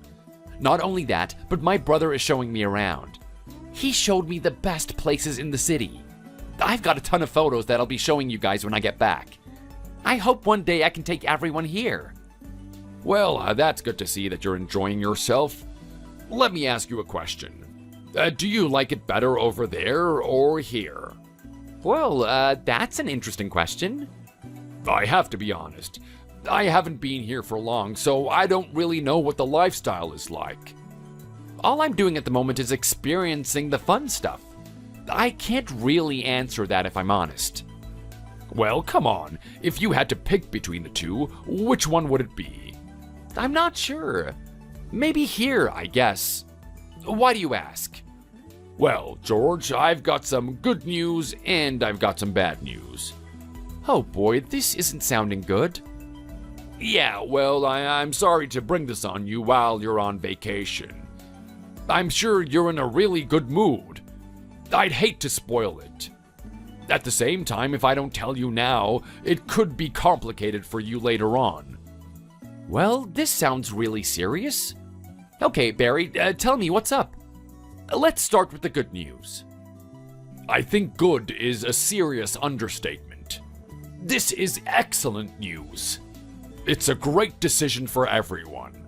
Not only that, but my brother is showing me around. He showed me the best places in the city. I've got a ton of photos that I'll be showing you guys when I get back. I hope one day I can take everyone here. Well, that's good to see that you're enjoying yourself. Let me ask you a question. Do you like it better over there or here? Well, that's an interesting question. I have to be honest. I haven't been here for long, so I don't really know what the lifestyle is like. All I'm doing at the moment is experiencing the fun stuff. I can't really answer that if I'm honest. Well, come on. If you had to pick between the two, which one would it be? I'm not sure. Maybe here, I guess. Why do you ask? Well, George, I've got some good news and I've got some bad news. Oh boy, this isn't sounding good. Yeah, well, I'm sorry to bring this on you while you're on vacation. I'm sure you're in a really good mood. I'd hate to spoil it. At the same time, if I don't tell you now, it could be complicated for you later on. Well, this sounds really serious. Okay, Barry, tell me what's up. Let's start with the good news. I think good is a serious understatement. This is excellent news. It's a great decision for everyone.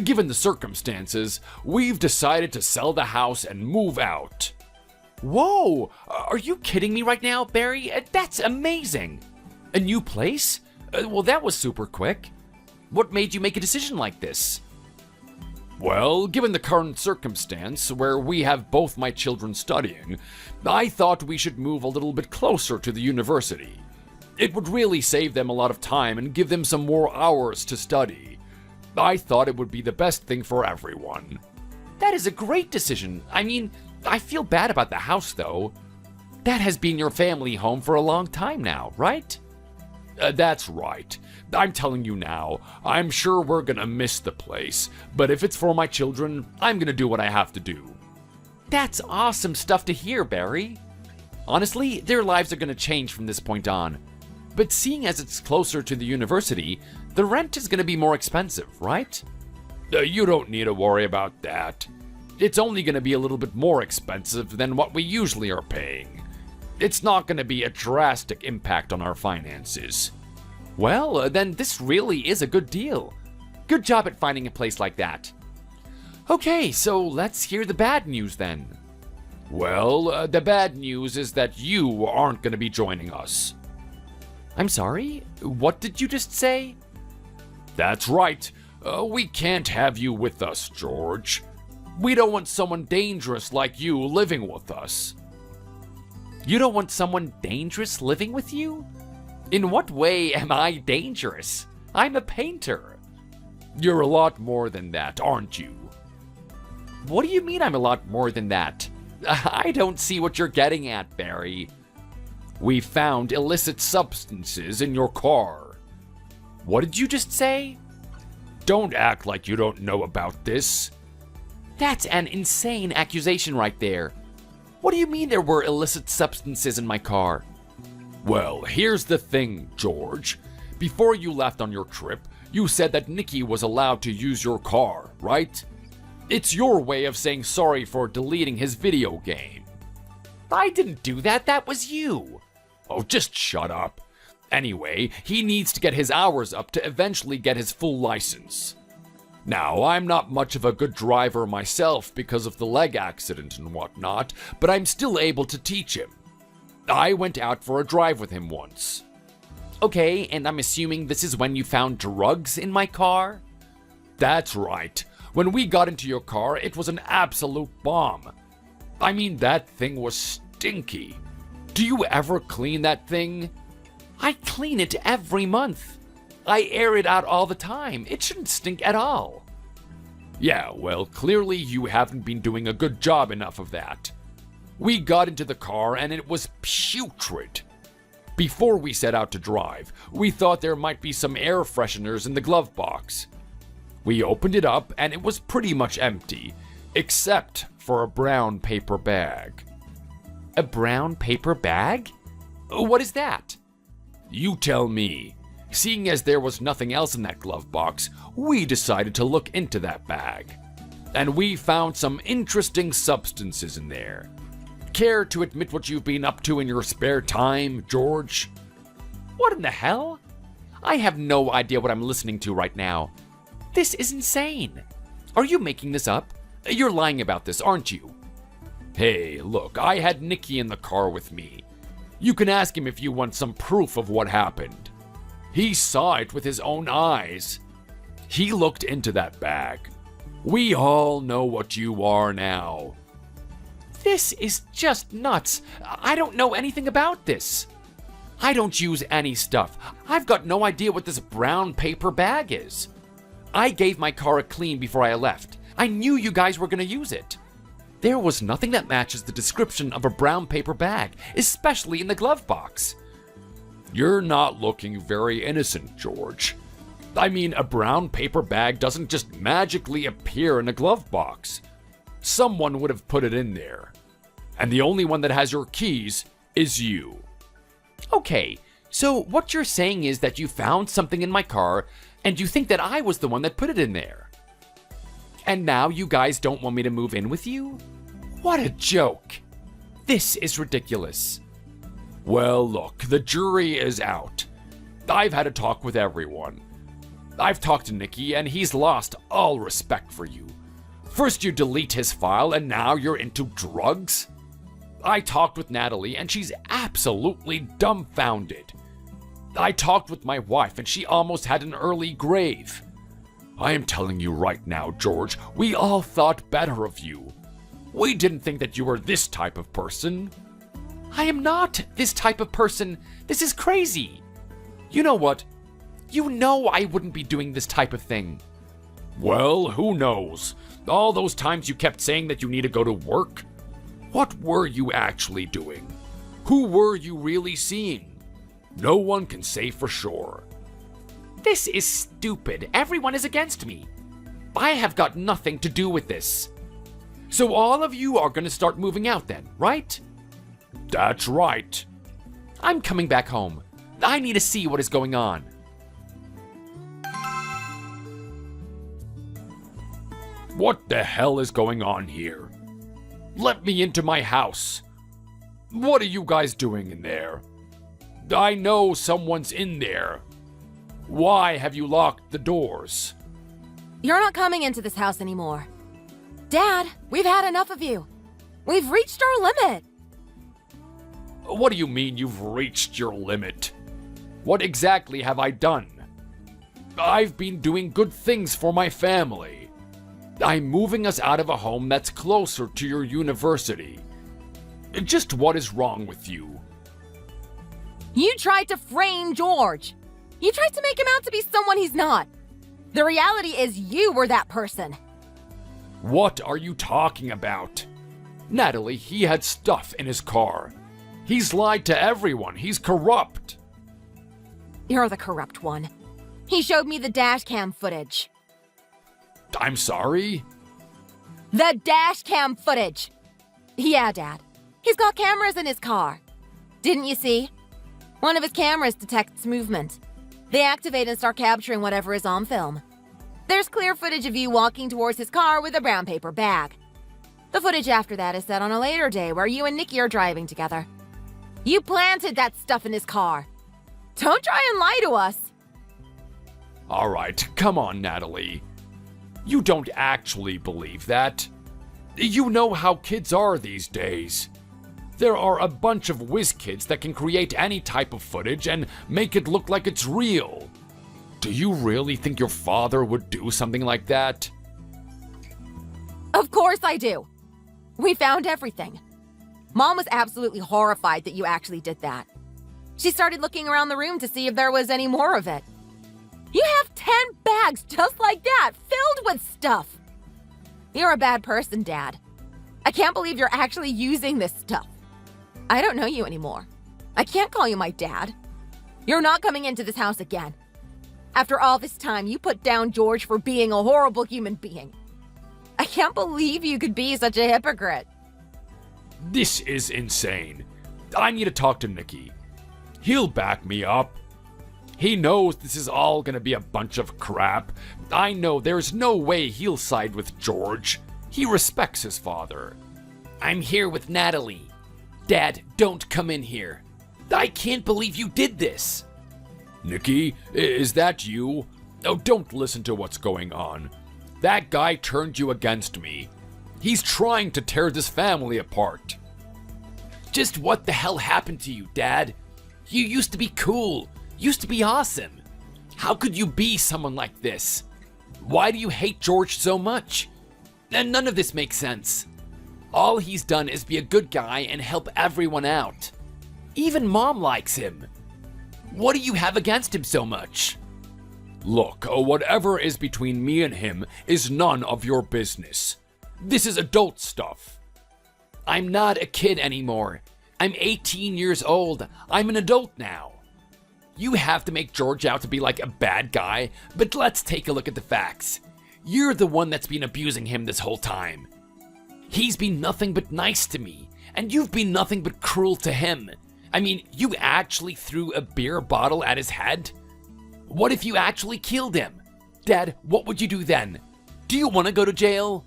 Given the circumstances, we've decided to sell the house and move out. Whoa! Are you kidding me right now, Barry? That's amazing! A new place? Well, that was super quick. What made you make a decision like this? Well, given the current circumstance, where we have both my children studying, I thought we should move a little bit closer to the university. It would really save them a lot of time and give them some more hours to study. I thought it would be the best thing for everyone. That is a great decision. I mean, I feel bad about the house, though. That has been your family home for a long time now, right? That's right. I'm telling you now, I'm sure we're gonna miss the place, but if it's for my children, I'm gonna do what I have to do. That's awesome stuff to hear, Barry. Honestly, their lives are gonna change from this point on. But seeing as it's closer to the university, the rent is gonna be more expensive, right? You don't need to worry about that. It's only gonna be a little bit more expensive than what we usually are paying. It's not gonna be a drastic impact on our finances. Well, then this really is a good deal. Good job at finding a place like that. Okay, so let's hear the bad news then. Well, the bad news is that you aren't gonna be joining us. I'm sorry? What did you just say? That's right. We can't have you with us, George. We don't want someone dangerous like you living with us. You don't want someone dangerous living with you? In what way am I dangerous? I'm a painter. You're a lot more than that, aren't you? What do you mean I'm a lot more than that? I don't see what you're getting at, Barry. We found illicit substances in your car. What did you just say? Don't act like you don't know about this. That's an insane accusation right there. What do you mean there were illicit substances in my car? Well, here's the thing, George. Before you left on your trip, you said that Nicky was allowed to use your car, right? It's your way of saying sorry for deleting his video game. I didn't do that, that was you. Oh, just shut up. Anyway, he needs to get his hours up to eventually get his full license. Now, I'm not much of a good driver myself because of the leg accident and whatnot, but I'm still able to teach him. I went out for a drive with him once. Okay, and I'm assuming this is when you found drugs in my car? That's right. When we got into your car, it was an absolute bomb. I mean, that thing was stinky. Do you ever clean that thing? I clean it every month. I air it out all the time. It shouldn't stink at all. Yeah, well, clearly you haven't been doing a good job enough of that. We got into the car and it was putrid. Before we set out to drive, we thought there might be some air fresheners in the glove box. We opened it up and it was pretty much empty, except for a brown paper bag. A brown paper bag? What is that? You tell me. Seeing as there was nothing else in that glove box, we decided to look into that bag. And we found some interesting substances in there. Care to admit what you've been up to in your spare time, George? What in the hell? I have no idea what I'm listening to right now. This is insane. Are you making this up? You're lying about this, aren't you? Hey, look, I had Nicky in the car with me. You can ask him if you want some proof of what happened. He saw it with his own eyes. He looked into that bag. We all know what you are now. This is just nuts. I don't know anything about this. I don't use any stuff. I've got no idea what this brown paper bag is. I gave my car a clean before I left. I knew you guys were going to use it. There was nothing that matches the description of a brown paper bag, especially in the glove box. You're not looking very innocent, George. I mean, a brown paper bag doesn't just magically appear in a glove box. Someone would have put it in there. And the only one that has your keys is you. Okay, so what you're saying is that you found something in my car and you think that I was the one that put it in there. And now you guys don't want me to move in with you? What a joke. This is ridiculous. Well, look, the jury is out. I've had a talk with everyone. I've talked to Nicky, and he's lost all respect for you. First you delete his file, and now you're into drugs? I talked with Natalie, and she's absolutely dumbfounded. I talked with my wife, and she almost had an early grave. I am telling you right now, George, we all thought better of you. We didn't think that you were this type of person. I am not this type of person. This is crazy. You know what? You know I wouldn't be doing this type of thing. Well, who knows? All those times you kept saying that you need to go to work? What were you actually doing? Who were you really seeing? No one can say for sure. This is stupid. Everyone is against me. I have got nothing to do with this. So all of you are going to start moving out then, right? That's right. I'm coming back home. I need to see what is going on. What the hell is going on here? Let me into my house. What are you guys doing in there? I know someone's in there. Why have you locked the doors? You're not coming into this house anymore. Dad, we've had enough of you. We've reached our limit. What do you mean you've reached your limit? What exactly have I done? I've been doing good things for my family. I'm moving us out of a home that's closer to your university. Just what is wrong with you? You tried to frame George. You tried to make him out to be someone he's not. The reality is you were that person. What are you talking about? Natalie, he had stuff in his car. He's lied to everyone. He's corrupt. You're the corrupt one. He showed me the dash cam footage. I'm sorry? The dash cam footage. Yeah, Dad. He's got cameras in his car. Didn't you see? One of his cameras detects movement. They activate and start capturing whatever is on film. There's clear footage of you walking towards his car with a brown paper bag. The footage after that is set on a later day where you and Nicky are driving together. You planted that stuff in his car. Don't try and lie to us. All right, come on, Natalie. You don't actually believe that. You know how kids are these days. There are a bunch of whiz kids that can create any type of footage and make it look like it's real. Do you really think your father would do something like that? Of course I do. We found everything. Mom was absolutely horrified that you actually did that. She started looking around the room to see if there was any more of it. You have 10 bags just like that, filled with stuff. You're a bad person, Dad. I can't believe you're actually using this stuff. I don't know you anymore. I can't call you my dad. You're not coming into this house again. After all this time, you put down George for being a horrible human being. I can't believe you could be such a hypocrite. This is insane. I need to talk to Nicky. He'll back me up. He knows this is all gonna be a bunch of crap. I know there's no way he'll side with George. He respects his father. I'm here with Natalie. Dad, don't come in here. I can't believe you did this. Nicky, is that you? Oh, don't listen to what's going on. That guy turned you against me. He's trying to tear this family apart. Just what the hell happened to you, Dad? You used to be cool, used to be awesome. How could you be someone like this? Why do you hate George so much? And none of this makes sense. All he's done is be a good guy and help everyone out. Even Mom likes him. What do you have against him so much? Look, whatever is between me and him is none of your business. This is adult stuff. I'm not a kid anymore. I'm 18 years old. I'm an adult now. You have to make George out to be like a bad guy, but let's take a look at the facts. You're the one that's been abusing him this whole time. He's been nothing but nice to me, and you've been nothing but cruel to him. I mean, you actually threw a beer bottle at his head? What if you actually killed him? Dad, what would you do then? Do you want to go to jail?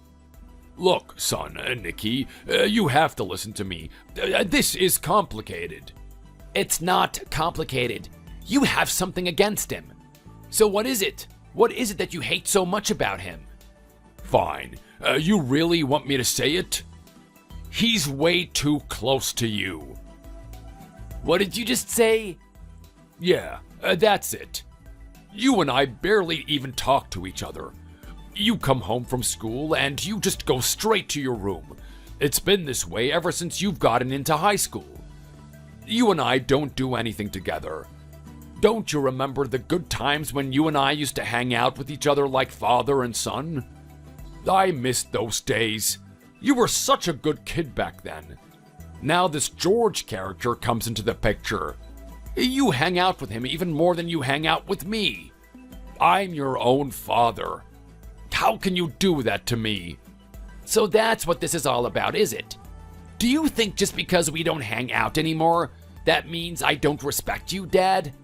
Look, son, Nicky, you have to listen to me. This is complicated. It's not complicated. You have something against him. So what is it? What is it that you hate so much about him? Fine. You really want me to say it? He's way too close to you. What did you just say? Yeah, that's it. You and I barely even talk to each other. You come home from school and you just go straight to your room. It's been this way ever since you've gotten into high school. You and I don't do anything together. Don't you remember the good times when you and I used to hang out with each other like father and son? I miss those days. You were such a good kid back then. Now this George character comes into the picture. You hang out with him even more than you hang out with me. I'm your own father. How can you do that to me? So that's what this is all about, is it? Do you think just because we don't hang out anymore, that means I don't respect you, Dad?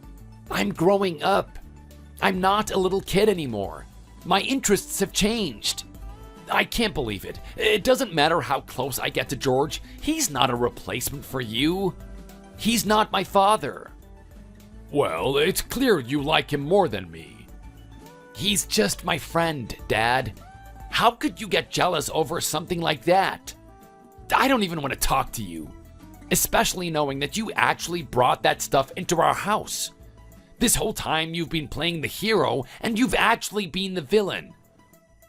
I'm growing up. I'm not a little kid anymore. My interests have changed. I can't believe it. It doesn't matter how close I get to George. He's not a replacement for you. He's not my father. Well, it's clear you like him more than me. He's just my friend, Dad. How could you get jealous over something like that? I don't even want to talk to you. Especially knowing that you actually brought that stuff into our house. This whole time you've been playing the hero and you've actually been the villain.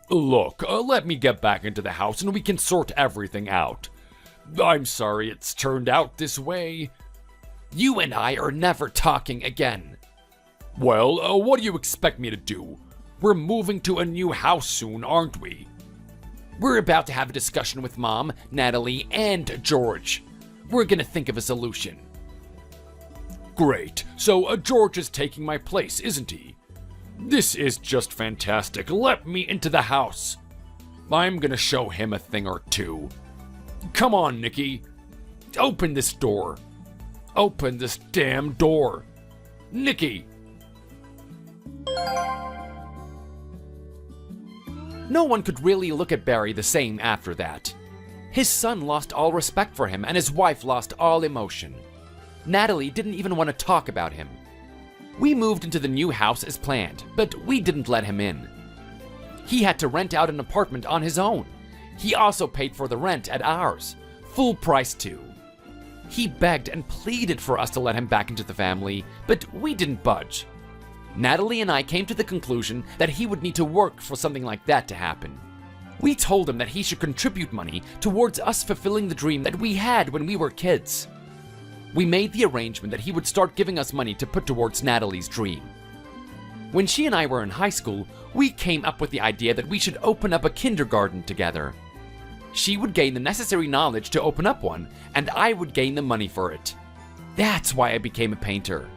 Look, let me get back into the house and we can sort everything out. I'm sorry it's turned out this way. You and I are never talking again. Well, what do you expect me to do? We're moving to a new house soon, aren't we? We're about to have a discussion with Mom, Natalie, and George. We're gonna think of a solution. Great. So George is taking my place, isn't he? This is just fantastic. Let me into the house. I'm gonna show him a thing or two. Come on, Nicky. Open this door. Open this damn door. Nicky! No one could really look at Barry the same after that. His son lost all respect for him, and his wife lost all emotion. Natalie didn't even want to talk about him. We moved into the new house as planned, but we didn't let him in. He had to rent out an apartment on his own. He also paid for the rent at ours, full price too. He begged and pleaded for us to let him back into the family, but we didn't budge. Natalie and I came to the conclusion that he would need to work for something like that to happen. We told him that he should contribute money towards us fulfilling the dream that we had when we were kids. We made the arrangement that he would start giving us money to put towards Natalie's dream. When she and I were in high school, we came up with the idea that we should open up a kindergarten together. She would gain the necessary knowledge to open up one, and I would gain the money for it. That's why I became a painter.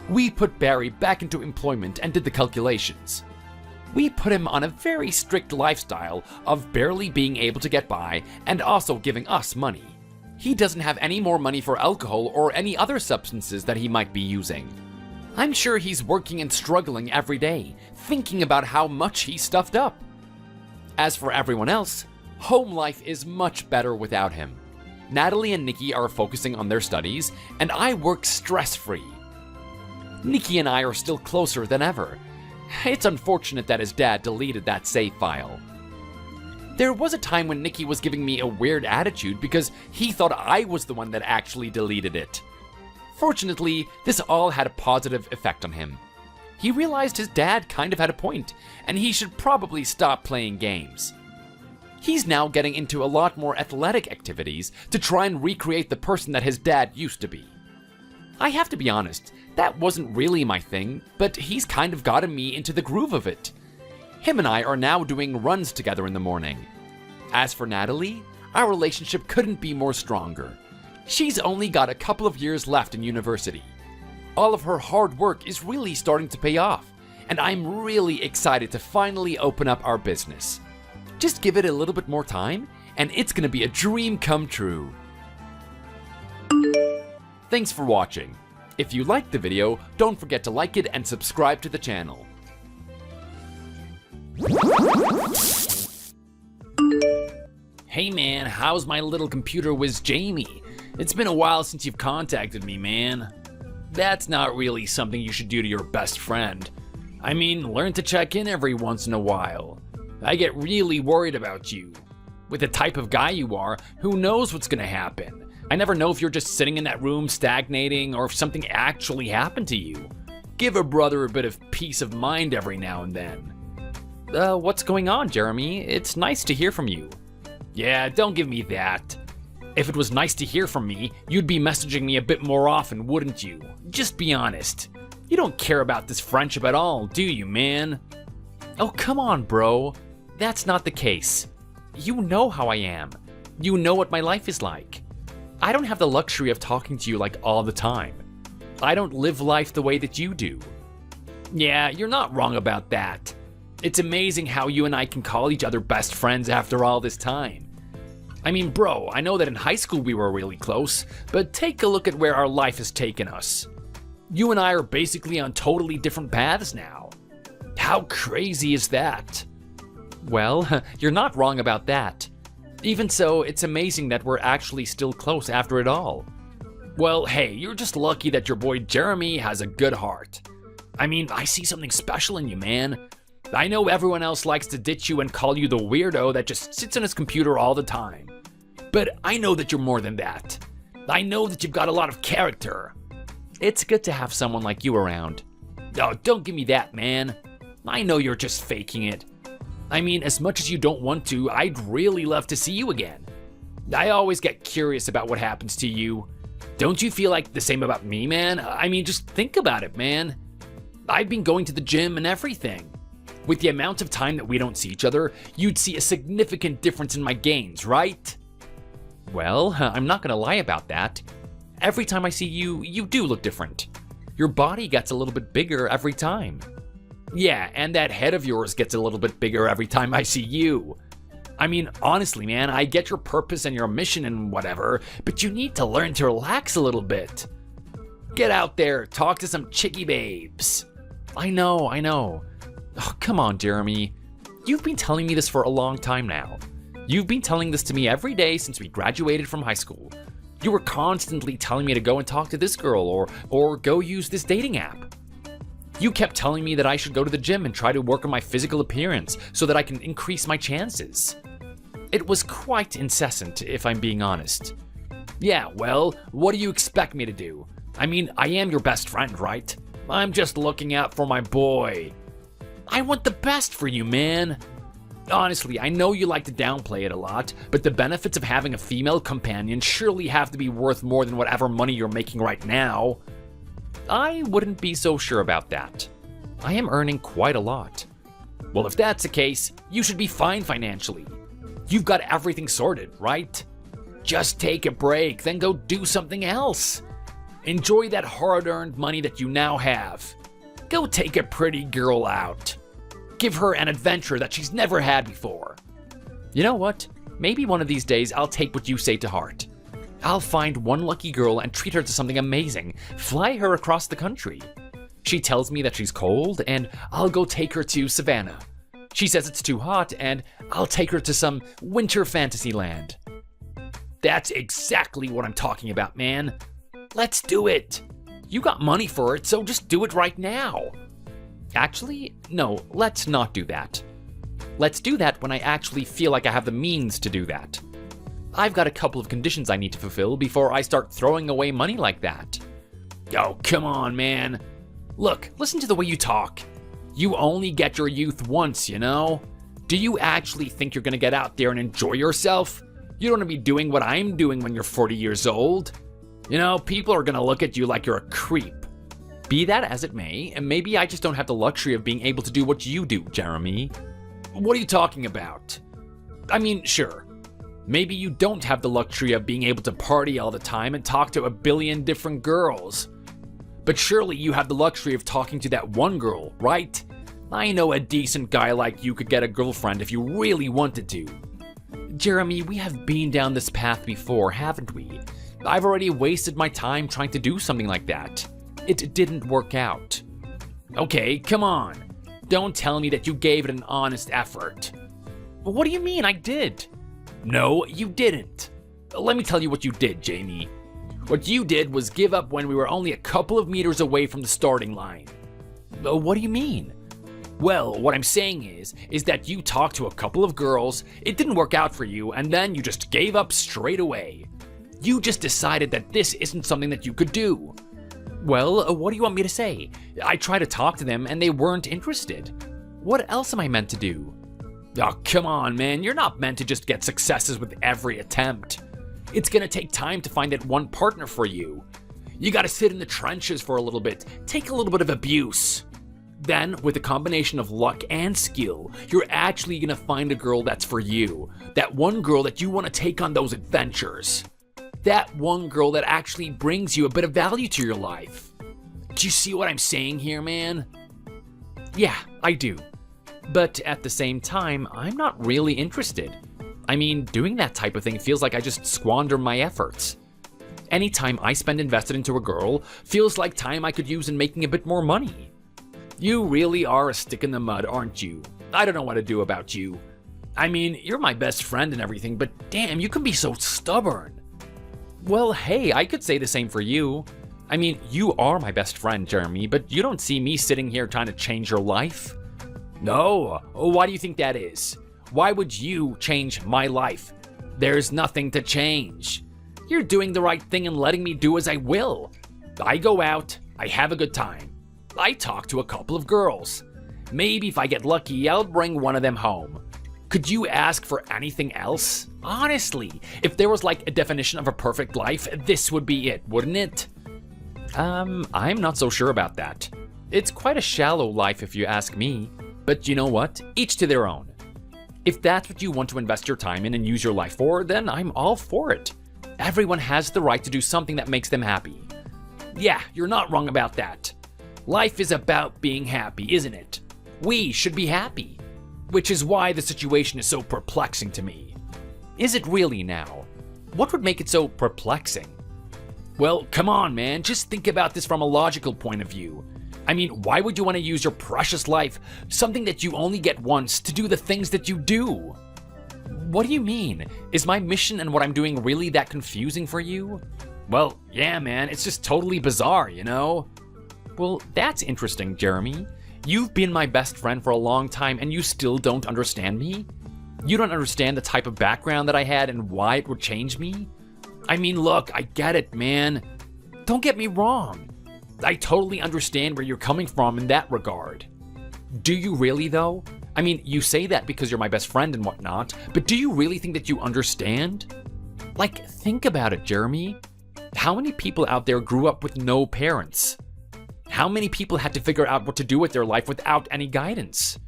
We put Barry back into employment and did the calculations. We put him on a very strict lifestyle of barely being able to get by and also giving us money. He doesn't have any more money for alcohol or any other substances that he might be using. I'm sure he's working and struggling every day, thinking about how much he stuffed up. As for everyone else, home life is much better without him. Natalie and Nikki are focusing on their studies, and I work stress-free. Nikki and I are still closer than ever. It's unfortunate that his dad deleted that save file. There was a time when Nicky was giving me a weird attitude because he thought I was the one that actually deleted it. Fortunately, this all had a positive effect on him. He realized his dad kind of had a point, and he should probably stop playing games. He's now getting into a lot more athletic activities to try and recreate the person that his dad used to be. I have to be honest, that wasn't really my thing, but he's kind of gotten me into the groove of it. Him and I are now doing runs together in the morning. As for Natalie, our relationship couldn't be more stronger. She's only got a couple of years left in university. All of her hard work is really starting to pay off, and I'm really excited to finally open up our business. Just give it a little bit more time, and it's gonna be a dream come true. Thanks for watching. If you liked the video, don't forget to like it and subscribe to the channel. Hey man, how's my little computer whiz Jamie? It's been a while since you've contacted me, man. That's not really something you should do to your best friend. I mean, learn to check in every once in a while. I get really worried about you. With the type of guy you are, who knows what's gonna happen? I never know if you're just sitting in that room stagnating or if something actually happened to you. Give a brother a bit of peace of mind every now and then. What's going on, Jeremy? It's nice to hear from you. Yeah, don't give me that. If it was nice to hear from me, you'd be messaging me a bit more often, wouldn't you? Just be honest. You don't care about this friendship at all, do you, man? Oh, come on, bro. That's not the case. You know how I am. You know what my life is like. I don't have the luxury of talking to you like all the time. I don't live life the way that you do. Yeah, you're not wrong about that. It's amazing how you and I can call each other best friends after all this time. I mean, bro, I know that in high school we were really close, but take a look at where our life has taken us. You and I are basically on totally different paths now. How crazy is that? Well, you're not wrong about that. Even so, it's amazing that we're actually still close after it all. Well, hey, you're just lucky that your boy Jeremy has a good heart. I mean, I see something special in you, man. I know everyone else likes to ditch you and call you the weirdo that just sits on his computer all the time. But I know that you're more than that. I know that you've got a lot of character. It's good to have someone like you around. Oh, don't give me that, man. I know you're just faking it. I mean, as much as you don't want to, I'd really love to see you again. I always get curious about what happens to you. Don't you feel like the same about me, man? I mean, just think about it, man. I've been going to the gym and everything. With the amount of time that we don't see each other, you'd see a significant difference in my gains, right? Well, I'm not gonna lie about that. Every time I see you, you do look different. Your body gets a little bit bigger every time. Yeah, and that head of yours gets a little bit bigger every time I see you. I mean, honestly, man, I get your purpose and your mission and whatever, but you need to learn to relax a little bit. Get out there, talk to some chickie babes. I know. Oh, come on, Jeremy. You've been telling me this for a long time now. You've been telling this to me every day since we graduated from high school. You were constantly telling me to go and talk to this girl or go use this dating app. You kept telling me that I should go to the gym and try to work on my physical appearance so that I can increase my chances. It was quite incessant, if I'm being honest. Yeah, well, what do you expect me to do? I mean, I am your best friend, right? I'm just looking out for my boy. I want the best for you, man. Honestly, I know you like to downplay it a lot, but the benefits of having a female companion surely have to be worth more than whatever money you're making right now. I wouldn't be so sure about that. I am earning quite a lot. Well, if that's the case, you should be fine financially. You've got everything sorted, right? Just take a break, then go do something else. Enjoy that hard-earned money that you now have. Go take a pretty girl out. Give her an adventure that she's never had before. You know what? Maybe one of these days I'll take what you say to heart. I'll find one lucky girl and treat her to something amazing. Fly her across the country. She tells me that she's cold, and I'll go take her to Savannah. She says it's too hot, and I'll take her to some winter fantasy land. That's exactly what I'm talking about, man. Let's do it. You got money for it, so just do it right now. Actually, no, let's not do that. Let's do that when I actually feel like I have the means to do that. I've got a couple of conditions I need to fulfill before I start throwing away money like that. Oh, come on, man. Look, listen to the way you talk. You only get your youth once, you know? Do you actually think you're gonna get out there and enjoy yourself? You don't wanna be doing what I'm doing when you're 40 years old. You know, people are gonna look at you like you're a creep. Be that as it may, and maybe I just don't have the luxury of being able to do what you do, Jeremy. What are you talking about? I mean, sure. Maybe you don't have the luxury of being able to party all the time and talk to a billion different girls. But surely you have the luxury of talking to that one girl, right? I know a decent guy like you could get a girlfriend if you really wanted to. Jeremy, we have been down this path before, haven't we? I've already wasted my time trying to do something like that. It didn't work out. Okay, come on. Don't tell me that you gave it an honest effort. What do you mean I did? No, you didn't. Let me tell you what you did, Jamie. What you did was give up when we were only a couple of meters away from the starting line. What do you mean? Well, what I'm saying is that you talked to a couple of girls, it didn't work out for you, and then you just gave up straight away. You just decided that this isn't something that you could do. Well, what do you want me to say? I tried to talk to them and they weren't interested. What else am I meant to do? Oh, come on, man. You're not meant to just get successes with every attempt. It's gonna take time to find that one partner for you. You gotta sit in the trenches for a little bit, take a little bit of abuse. Then, with a combination of luck and skill, you're actually gonna find a girl that's for you. That one girl that you wanna take on those adventures. That one girl that actually brings you a bit of value to your life. Do you see what I'm saying here, man? Yeah, I do. But at the same time, I'm not really interested. I mean, doing that type of thing feels like I just squander my efforts. Any time I spend invested into a girl feels like time I could use in making a bit more money. You really are a stick in the mud, aren't you? I don't know what to do about you. I mean, you're my best friend and everything, but damn, you can be so stubborn. Well, hey, I could say the same for you. I mean, you are my best friend, Jeremy, but you don't see me sitting here trying to change your life. No, why do you think that is? Why would you change my life? There's nothing to change. You're doing the right thing and letting me do as I will. I go out, I have a good time. I talk to a couple of girls. Maybe if I get lucky, I'll bring one of them home. Could you ask for anything else? Honestly, if there was like a definition of a perfect life, this would be it, wouldn't it? I'm not so sure about that. It's quite a shallow life if you ask me. But you know what? Each to their own. If that's what you want to invest your time in and use your life for, then I'm all for it. Everyone has the right to do something that makes them happy. Yeah, you're not wrong about that. Life is about being happy, isn't it? We should be happy. Which is why the situation is so perplexing to me. Is it really now? What would make it so perplexing? Well, come on, man. Just think about this from a logical point of view. I mean, why would you want to use your precious life, something that you only get once, to do the things that you do? What do you mean? Is my mission and what I'm doing really that confusing for you? Well, yeah, man. It's just totally bizarre, you know? Well, that's interesting, Jeremy. You've been my best friend for a long time and you still don't understand me? You don't understand the type of background that I had and why it would change me? I mean, look, I get it, man. Don't get me wrong. I totally understand where you're coming from in that regard. Do you really, though? I mean, you say that because you're my best friend and whatnot, but do you really think that you understand? Like, think about it, Jeremy. How many people out there grew up with no parents? How many people had to figure out what to do with their life without any guidance?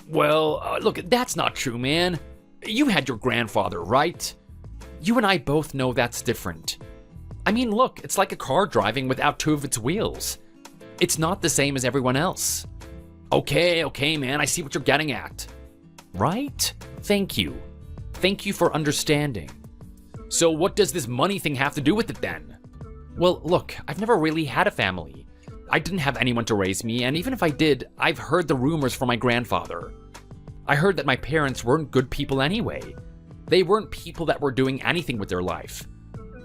Well, look, that's not true, man. You had your grandfather, right? You and I both know that's different. I mean, look, it's like a car driving without two of its wheels. It's not the same as everyone else. Okay, man, I see what you're getting at. Right? Thank you. Thank you for understanding. So what does this money thing have to do with it then? Well, look, I've never really had a family. I didn't have anyone to raise me, and even if I did, I've heard the rumors from my grandfather. I heard that my parents weren't good people anyway. They weren't people that were doing anything with their life.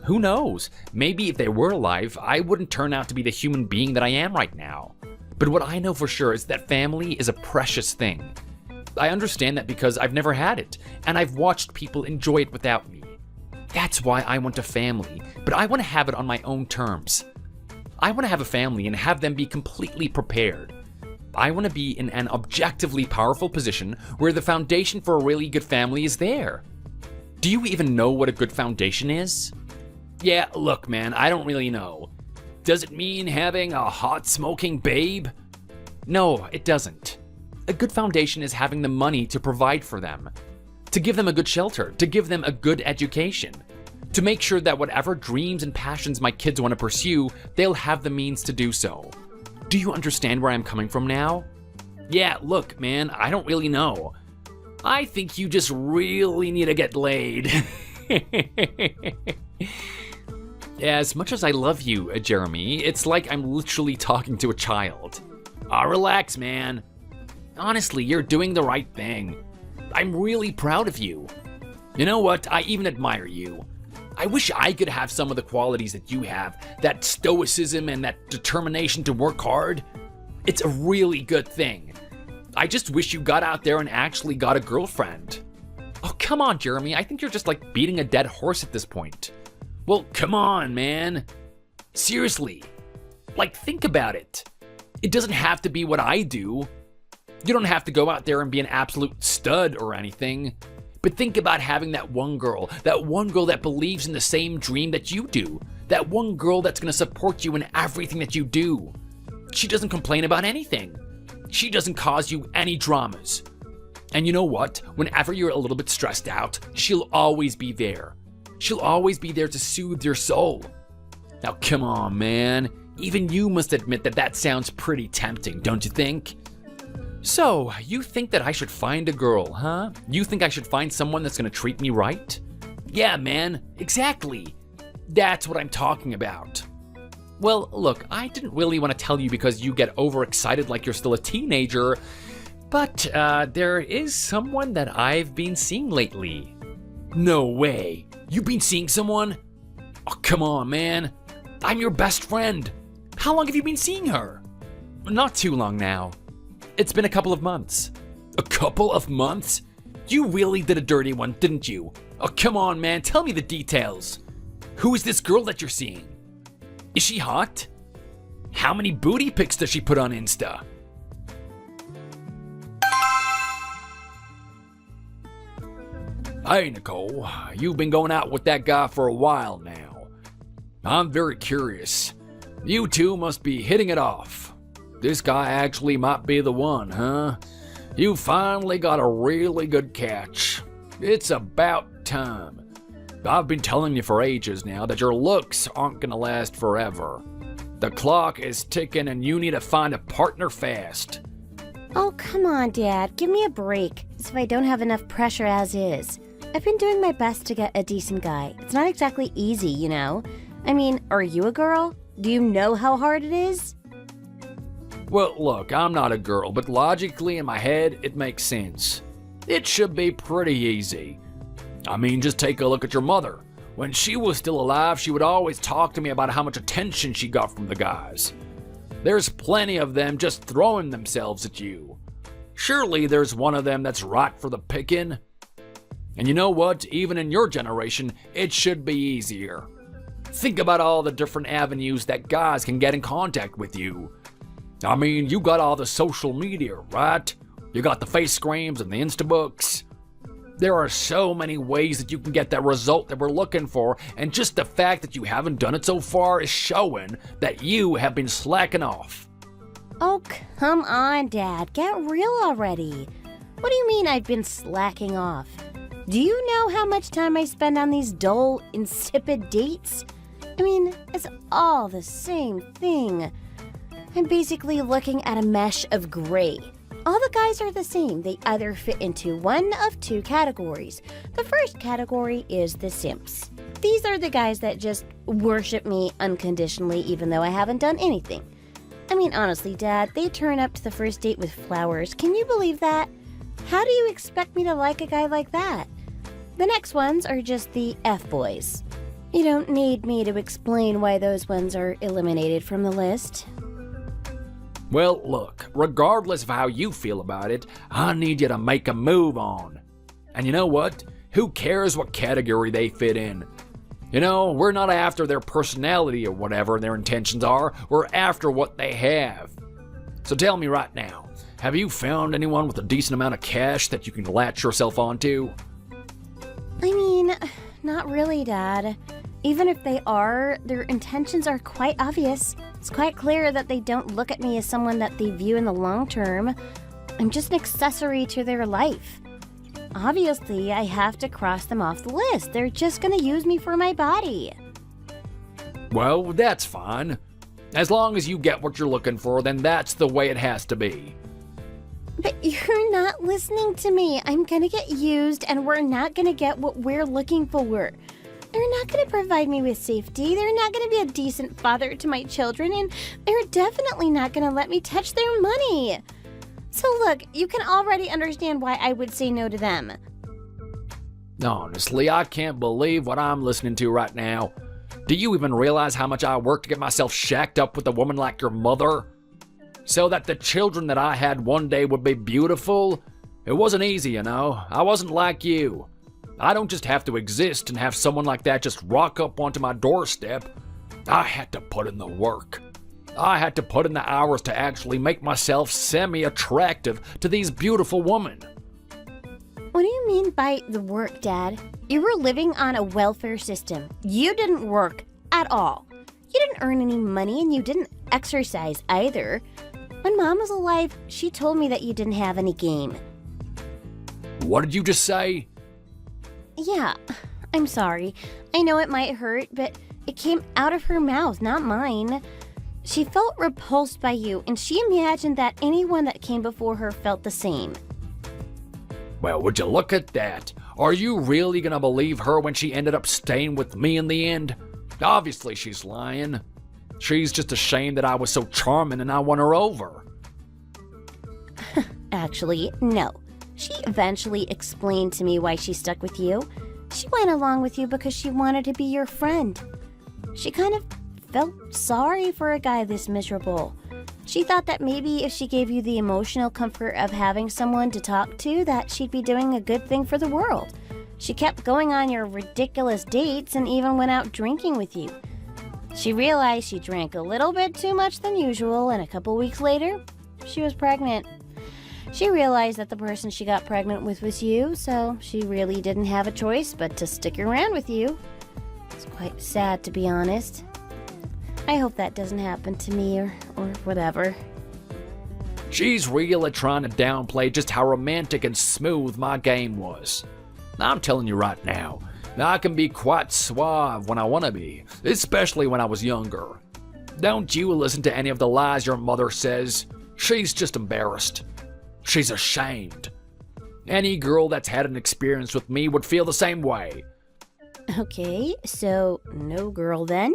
Who knows? Maybe if they were alive, I wouldn't turn out to be the human being that I am right now. But what I know for sure is that family is a precious thing. I understand that because I've never had it, and I've watched people enjoy it without me. That's why I want a family, but I want to have it on my own terms. I want to have a family and have them be completely prepared. I want to be in an objectively powerful position where the foundation for a really good family is there. Do you even know what a good foundation is? Yeah, look, man, I don't really know. Does it mean having a hot smoking babe? No, it doesn't. A good foundation is having the money to provide for them, to give them a good shelter, to give them a good education, to make sure that whatever dreams and passions my kids want to pursue, they'll have the means to do so. Do you understand where I'm coming from now? Yeah, look, man, I don't really know. I think you just really need to get laid. As much as I love you, Jeremy, it's like I'm literally talking to a child. Relax, man. Honestly, you're doing the right thing. I'm really proud of you. You know what? I even admire you. I wish I could have some of the qualities that you have, that stoicism and that determination to work hard. It's a really good thing. I just wish you got out there and actually got a girlfriend. Oh, come on, Jeremy. I think you're just like beating a dead horse at this point. Well, come on, man. Seriously. Like, think about it. It doesn't have to be what I do. You don't have to go out there and be an absolute stud or anything. But think about having that one girl that believes in the same dream that you do. That one girl that's going to support you in everything that you do. She doesn't complain about anything. She doesn't cause you any dramas. And you know what? Whenever you're a little bit stressed out, she'll always be there. She'll always be there to soothe your soul. Now, come on, man. Even you must admit that that sounds pretty tempting, don't you think? So, you think that I should find a girl, huh? You think I should find someone that's gonna treat me right? Yeah, man, exactly. That's what I'm talking about. Well, look, I didn't really want to tell you because you get overexcited like you're still a teenager, but there is someone that I've been seeing lately. No way. You've been seeing someone? Oh, come on, man. I'm your best friend. How long have you been seeing her? Not too long now. It's been a couple of months. A couple of months? You really did a dirty one, didn't you? Oh, come on, man. Tell me the details. Who is this girl that you're seeing? Is she hot? How many booty pics does she put on Insta? Hey, Nicole. You've been going out with that guy for a while now. I'm very curious. You two must be hitting it off. This guy actually might be the one, huh? You finally got a really good catch. It's about time. I've been telling you for ages now that your looks aren't gonna last forever. The clock is ticking and you need to find a partner fast. Oh, come on, Dad. Give me a break, as if I don't have enough pressure as is. I've been doing my best to get a decent guy. It's not exactly easy, you know? I mean, are you a girl? Do you know how hard it is? Well, look, I'm not a girl, but logically in my head, it makes sense. It should be pretty easy. I mean, just take a look at your mother. When she was still alive, she would always talk to me about how much attention she got from the guys. There's plenty of them just throwing themselves at you. Surely there's one of them that's right for the picking. And you know what? Even in your generation, it should be easier. Think about all the different avenues that guys can get in contact with you. I mean, you got all the social media, right? You got the face screams and the Instabooks. There are so many ways that you can get that result that we're looking for, and just the fact that you haven't done it so far is showing that you have been slacking off. Oh, come on, Dad. Get real already. What do you mean I've been slacking off? Do you know how much time I spend on these dull, insipid dates? I mean, it's all the same thing. I'm basically looking at a mesh of gray. All the guys are the same. They either fit into one of two categories. The first category is the simps. These are the guys that just worship me unconditionally even though I haven't done anything. I mean, honestly, Dad, they turn up to the first date with flowers. Can you believe that? How do you expect me to like a guy like that? The next ones are just the F-boys. You don't need me to explain why those ones are eliminated from the list. Well, look, regardless of how you feel about it, I need you to make a move on. And you know what? Who cares what category they fit in? You know, we're not after their personality or whatever their intentions are, we're after what they have. So tell me right now, have you found anyone with a decent amount of cash that you can latch yourself onto? I mean, not really, Dad. Even if they are, their intentions are quite obvious. It's quite clear that they don't look at me as someone that they view in the long term. I'm just an accessory to their life. Obviously, I have to cross them off the list. They're just gonna use me for my body. Well, that's fine. As long as you get what you're looking for, then that's the way it has to be. But you're not listening to me. I'm gonna get used, and we're not gonna get what we're looking for. They're not gonna provide me with safety. They're not gonna be a decent father to my children, and they're definitely not gonna let me touch their money. So look, you can already understand why I would say no to them. Honestly, I can't believe what I'm listening to right now. Do you even realize how much I worked to get myself shacked up with a woman like your mother? So that the children that I had one day would be beautiful? It wasn't easy, you know. I wasn't like you. I don't just have to exist and have someone like that just rock up onto my doorstep. I had to put in the work. I had to put in the hours to actually make myself semi-attractive to these beautiful women. What do you mean by the work, Dad? You were living on a welfare system. You didn't work at all. You didn't earn any money and you didn't exercise either. When Mom was alive, she told me that you didn't have any game. What did you just say? Yeah, I'm sorry. I know it might hurt, but it came out of her mouth, not mine. She felt repulsed by you, and she imagined that anyone that came before her felt the same. Well, would you look at that? Are you really gonna believe her when she ended up staying with me in the end? Obviously she's lying. She's just ashamed that I was so charming and I won her over. Actually, no. She eventually explained to me why she stuck with you. She went along with you because she wanted to be your friend. She kind of felt sorry for a guy this miserable. She thought that maybe if she gave you the emotional comfort of having someone to talk to, that she'd be doing a good thing for the world. She kept going on your ridiculous dates and even went out drinking with you. She realized she drank a little bit too much than usual, and a couple weeks later, she was pregnant. She realized that the person she got pregnant with was you, so she really didn't have a choice but to stick around with you. It's quite sad, to be honest. I hope that doesn't happen to me or whatever. She's really trying to downplay just how romantic and smooth my game was. I'm telling you right now, I can be quite suave when I want to be, especially when I was younger. Don't you listen to any of the lies your mother says. She's just embarrassed. She's ashamed. Any girl that's had an experience with me would feel the same way. Okay, so no girl then?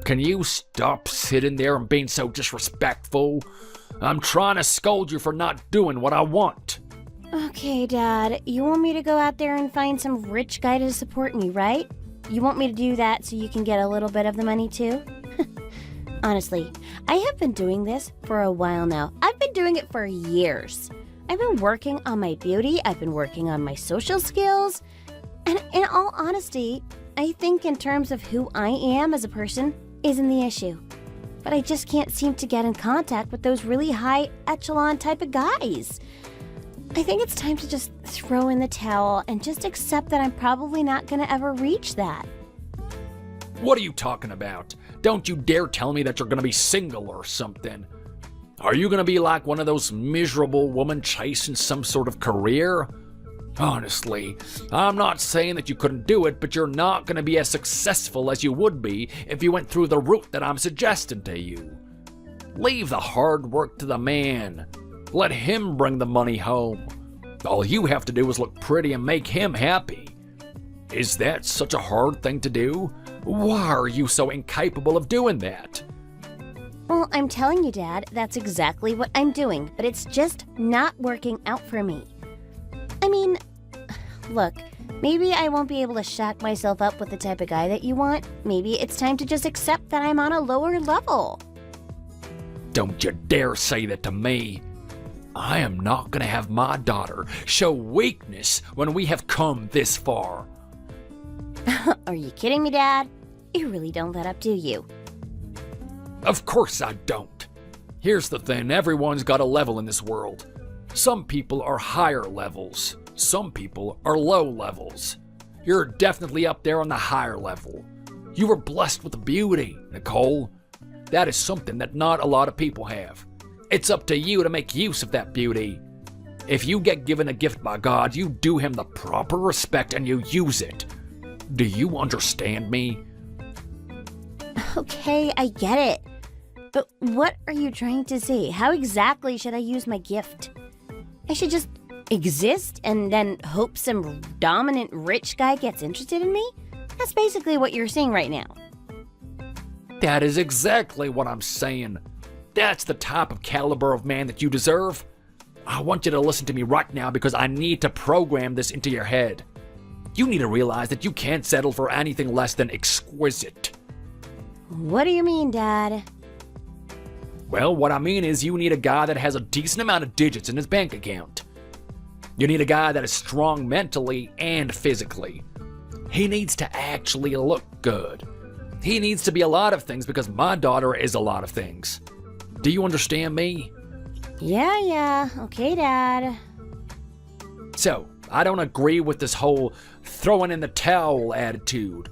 Can you stop sitting there and being so disrespectful? I'm trying to scold you for not doing what I want. Okay, Dad, you want me to go out there and find some rich guy to support me, right? You want me to do that so you can get a little bit of the money too? Honestly, I have been doing this for a while now. I've been doing it for years. I've been working on my beauty, I've been working on my social skills, and in all honesty, I think in terms of who I am as a person isn't the issue. But I just can't seem to get in contact with those really high echelon type of guys. I think it's time to just throw in the towel and just accept that I'm probably not gonna ever reach that. What are you talking about? Don't you dare tell me that you're gonna be single or something. Are you gonna be like one of those miserable women chasing some sort of career? Honestly, I'm not saying that you couldn't do it, but you're not gonna be as successful as you would be if you went through the route that I'm suggesting to you. Leave the hard work to the man. Let him bring the money home. All you have to do is look pretty and make him happy. Is that such a hard thing to do? Why are you so incapable of doing that? Well, I'm telling you, Dad, that's exactly what I'm doing, but it's just not working out for me. I mean, look, maybe I won't be able to shack myself up with the type of guy that you want. Maybe it's time to just accept that I'm on a lower level. Don't you dare say that to me. I am not gonna have my daughter show weakness when we have come this far. Are you kidding me, Dad? You really don't let up, do you? Of course I don't. Here's the thing, everyone's got a level in this world. Some people are higher levels. Some people are low levels. You're definitely up there on the higher level. You were blessed with beauty, Nicole. That is something that not a lot of people have. It's up to you to make use of that beauty. If you get given a gift by God, you do him the proper respect and you use it. Do you understand me? Okay, I get it. But what are you trying to say? How exactly should I use my gift? I should just exist and then hope some dominant rich guy gets interested in me? That's basically what you're saying right now. That is exactly what I'm saying. That's the type of caliber of man that you deserve. I want you to listen to me right now because I need to program this into your head. You need to realize that you can't settle for anything less than exquisite. What do you mean, Dad? Well, what I mean is you need a guy that has a decent amount of digits in his bank account. You need a guy that is strong mentally and physically. He needs to actually look good. He needs to be a lot of things because my daughter is a lot of things. Do you understand me? Yeah. Okay, Dad. So, I don't agree with this whole throwing in the towel attitude.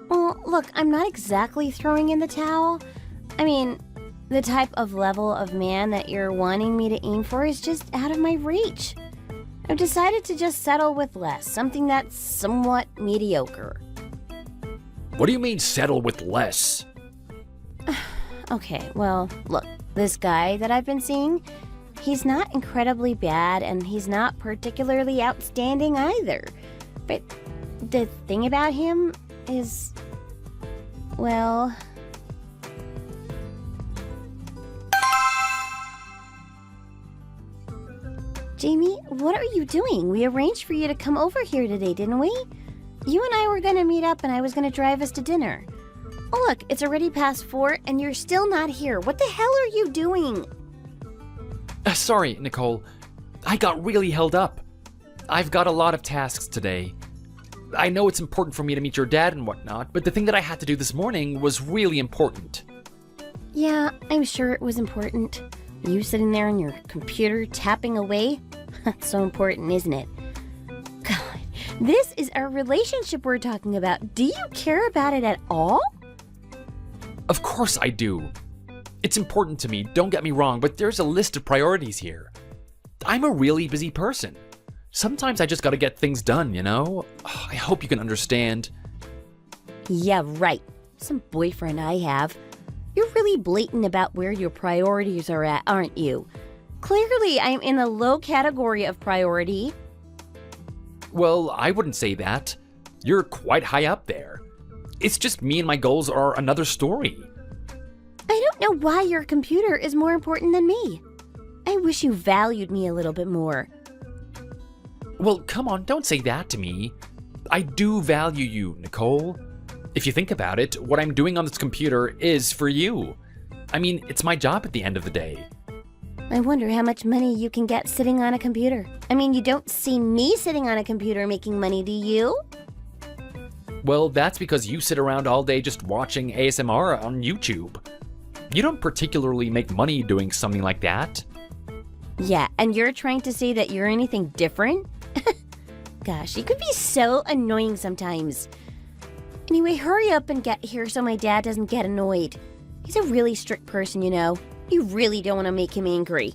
Well, look, I'm not exactly throwing in the towel. I mean, the type of level of man that you're wanting me to aim for is just out of my reach. I've decided to just settle with less, something that's somewhat mediocre. What do you mean settle with less? Okay, well, look, this guy that I've been seeing, he's not incredibly bad and he's not particularly outstanding either. But the thing about him is, well... Jamie, what are you doing? We arranged for you to come over here today, didn't we? You and I were gonna meet up and I was gonna drive us to dinner. Oh look, it's already past 4 and you're still not here. What the hell are you doing? Sorry, Nicole. I got really held up. I've got a lot of tasks today. I know it's important for me to meet your dad and whatnot, but the thing that I had to do this morning was really important. Yeah, I'm sure it was important. You sitting there on your computer tapping away? That's so important, isn't it? God, this is our relationship we're talking about. Do you care about it at all? Of course I do. It's important to me, don't get me wrong, but there's a list of priorities here. I'm a really busy person. Sometimes I just gotta get things done, you know? I hope you can understand. Yeah, right. Some boyfriend I have. You're really blatant about where your priorities are at, aren't you? Clearly, I'm in the low category of priority. Well, I wouldn't say that. You're quite high up there. It's just me and my goals are another story. I don't know why your computer is more important than me. I wish you valued me a little bit more. Well, come on, don't say that to me. I do value you, Nicole. If you think about it, what I'm doing on this computer is for you. I mean, it's my job at the end of the day. I wonder how much money you can get sitting on a computer. I mean, you don't see me sitting on a computer making money, do you? Well, that's because you sit around all day just watching ASMR on YouTube. You don't particularly make money doing something like that. Yeah, and you're trying to say that you're anything different? Gosh, you could be so annoying sometimes. Anyway, hurry up and get here so my dad doesn't get annoyed. He's a really strict person, you know. You really don't want to make him angry.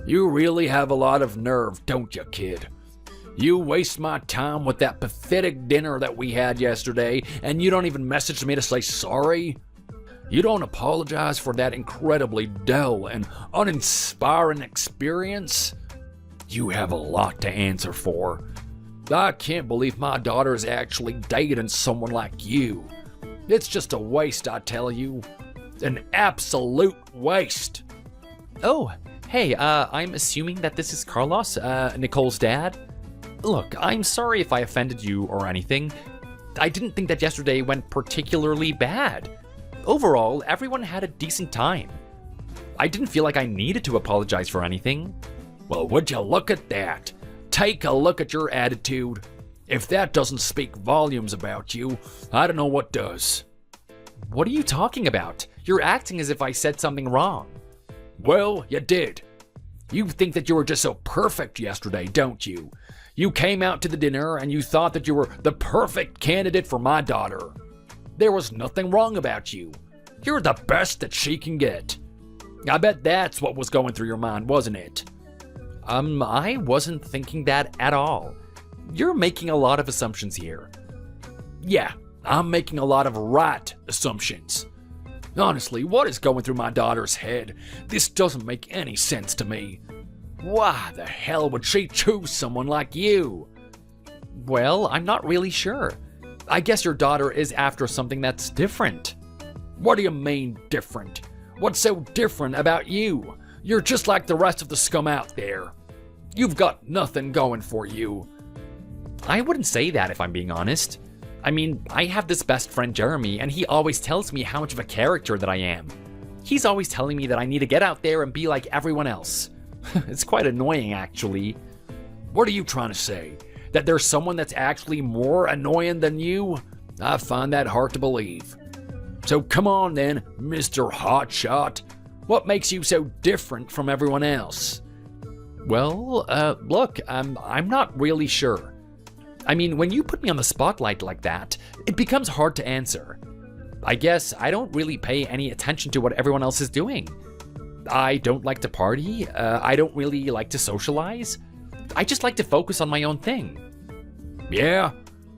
You really have a lot of nerve, don't you, kid? You waste my time with that pathetic dinner that we had yesterday, and you don't even message me to say sorry? You don't apologize for that incredibly dull and uninspiring experience? You have a lot to answer for. I can't believe my daughter is actually dating someone like you. It's just a waste, I tell you. An absolute waste. Oh, hey, I'm assuming that this is Carlos, Nicole's dad. Look, I'm sorry if I offended you or anything. I didn't think that yesterday went particularly bad. Overall, everyone had a decent time. I didn't feel like I needed to apologize for anything. Well, would you look at that? Take a look at your attitude. If that doesn't speak volumes about you, I don't know what does. What are you talking about? You're acting as if I said something wrong. Well, you did. You think that you were just so perfect yesterday, don't you? You came out to the dinner and you thought that you were the perfect candidate for my daughter. There was nothing wrong about you. You're the best that she can get. I bet that's what was going through your mind, wasn't it? I wasn't thinking that at all. You're making a lot of assumptions here. Yeah, I'm making a lot of right assumptions. Honestly, what is going through my daughter's head? This doesn't make any sense to me. Why the hell would she choose someone like you? Well, I'm not really sure. I guess your daughter is after something that's different. What do you mean, different? What's so different about you? You're just like the rest of the scum out there. You've got nothing going for you. I wouldn't say that if I'm being honest. I mean, I have this best friend Jeremy, and he always tells me how much of a character that I am. He's always telling me that I need to get out there and be like everyone else. It's quite annoying, actually. What are you trying to say? That there's someone that's actually more annoying than you? I find that hard to believe. So come on then, Mr. Hotshot. What makes you so different from everyone else? Well, look, I'm not really sure. I mean, when you put me on the spotlight like that, it becomes hard to answer. I guess I don't really pay any attention to what everyone else is doing. I don't like to party. I don't really like to socialize. I just like to focus on my own thing. Yeah?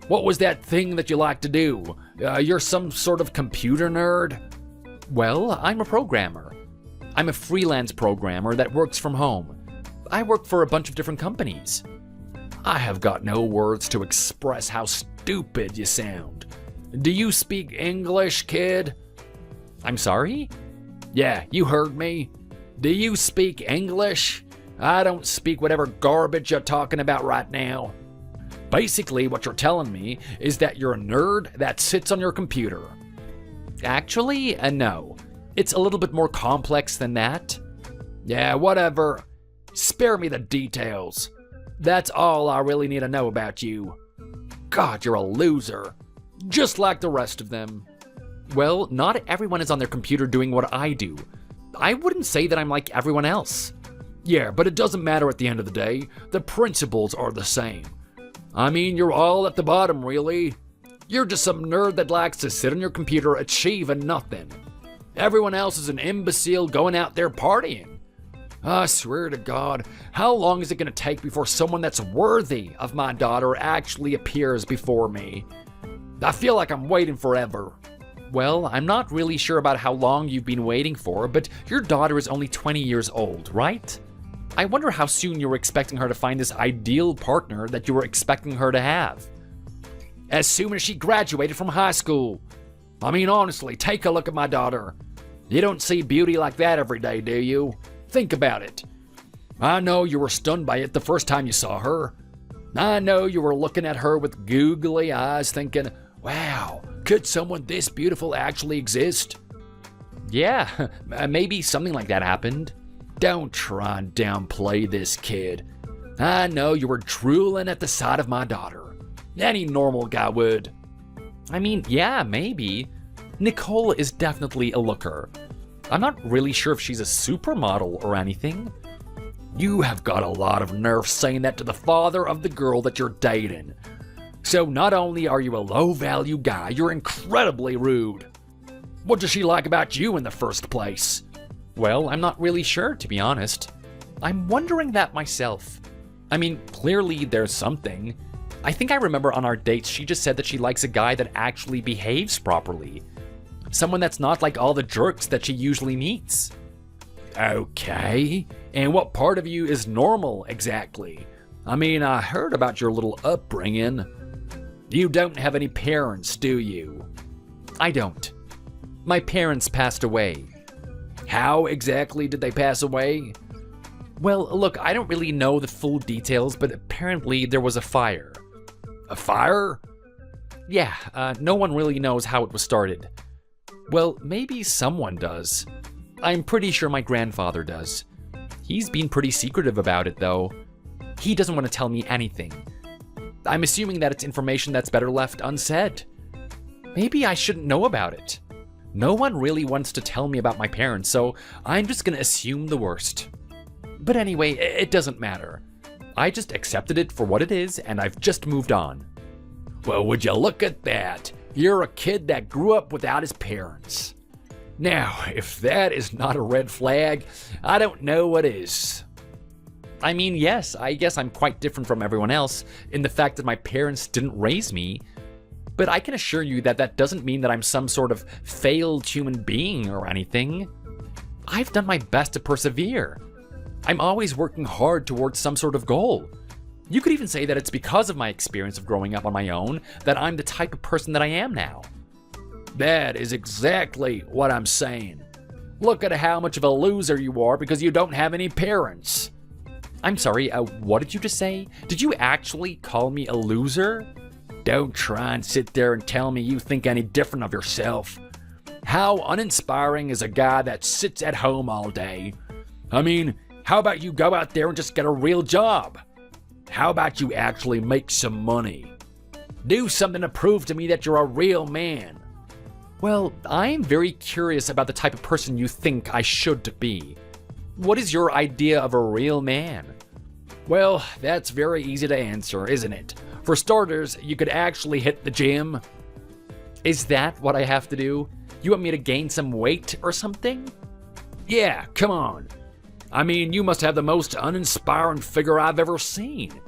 What was that thing that you like to do? You're some sort of computer nerd? Well, I'm a programmer. I'm a freelance programmer that works from home. I work for a bunch of different companies. I have got no words to express how stupid you sound. Do you speak English, kid? I'm sorry? Yeah, you heard me. Do you speak English? I don't speak whatever garbage you're talking about right now. Basically, what you're telling me is that you're a nerd that sits on your computer. Actually, no. It's a little bit more complex than that. Yeah, whatever. Spare me the details. That's all I really need to know about you. God, you're a loser. Just like the rest of them. Well, not everyone is on their computer doing what I do. I wouldn't say that I'm like everyone else. Yeah, but it doesn't matter at the end of the day. The principles are the same. I mean, you're all at the bottom, really. You're just some nerd that likes to sit on your computer achieving nothing. Everyone else is an imbecile going out there partying. I swear to God, how long is it going to take before someone that's worthy of my daughter actually appears before me? I feel like I'm waiting forever. Well, I'm not really sure about how long you've been waiting for, but your daughter is only 20 years old, right? I wonder how soon you were expecting her to find this ideal partner that you were expecting her to have. As soon as she graduated from high school. I mean, honestly, take a look at my daughter. You don't see beauty like that every day, do you? Think about it. I know you were stunned by it the first time you saw her. I know you were looking at her with googly eyes thinking, wow, could someone this beautiful actually exist? Yeah, maybe something like that happened. Don't try and downplay this, kid. I know you were drooling at the sight of my daughter. Any normal guy would. I mean, yeah, maybe. Nicole is definitely a looker. I'm not really sure if she's a supermodel or anything. You have got a lot of nerve saying that to the father of the girl that you're dating. So not only are you a low-value guy, you're incredibly rude. What does she like about you in the first place? Well, I'm not really sure, to be honest. I'm wondering that myself. I mean, clearly there's something. I think I remember on our dates she just said that she likes a guy that actually behaves properly. Someone that's not like all the jerks that she usually meets. Okay, and what part of you is normal exactly? I mean, I heard about your little upbringing. You don't have any parents, do you? I don't. My parents passed away. How exactly did they pass away? Well, look, I don't really know the full details, but apparently there was a fire. A fire? yeah, no one really knows how it was started. Well, maybe someone does. I'm pretty sure my grandfather does. He's been pretty secretive about it, though. He doesn't want to tell me anything. I'm assuming that it's information that's better left unsaid. Maybe I shouldn't know about it. No one really wants to tell me about my parents, so I'm just gonna assume the worst. But anyway, it doesn't matter. I just accepted it for what it is, and I've just moved on. Well, would you look at that? You're a kid that grew up without his parents. Now, if that is not a red flag, I don't know what is. I mean, yes, I guess I'm quite different from everyone else in the fact that my parents didn't raise me, but I can assure you that that doesn't mean that I'm some sort of failed human being or anything. I've done my best to persevere. I'm always working hard towards some sort of goal. You could even say that it's because of my experience of growing up on my own that I'm the type of person that I am now. That is exactly what I'm saying. Look at how much of a loser you are because you don't have any parents. I'm sorry, what did you just say? Did you actually call me a loser? Don't try and sit there and tell me you think any different of yourself. How uninspiring is a guy that sits at home all day? I mean, how about you go out there and just get a real job? How about you actually make some money? Do something to prove to me that you're a real man. Well, I'm very curious about the type of person you think I should be. What is your idea of a real man? Well, that's very easy to answer, isn't it? For starters, you could actually hit the gym. Is that what I have to do? You want me to gain some weight or something? Yeah, come on. I mean, you must have the most uninspiring figure I've ever seen.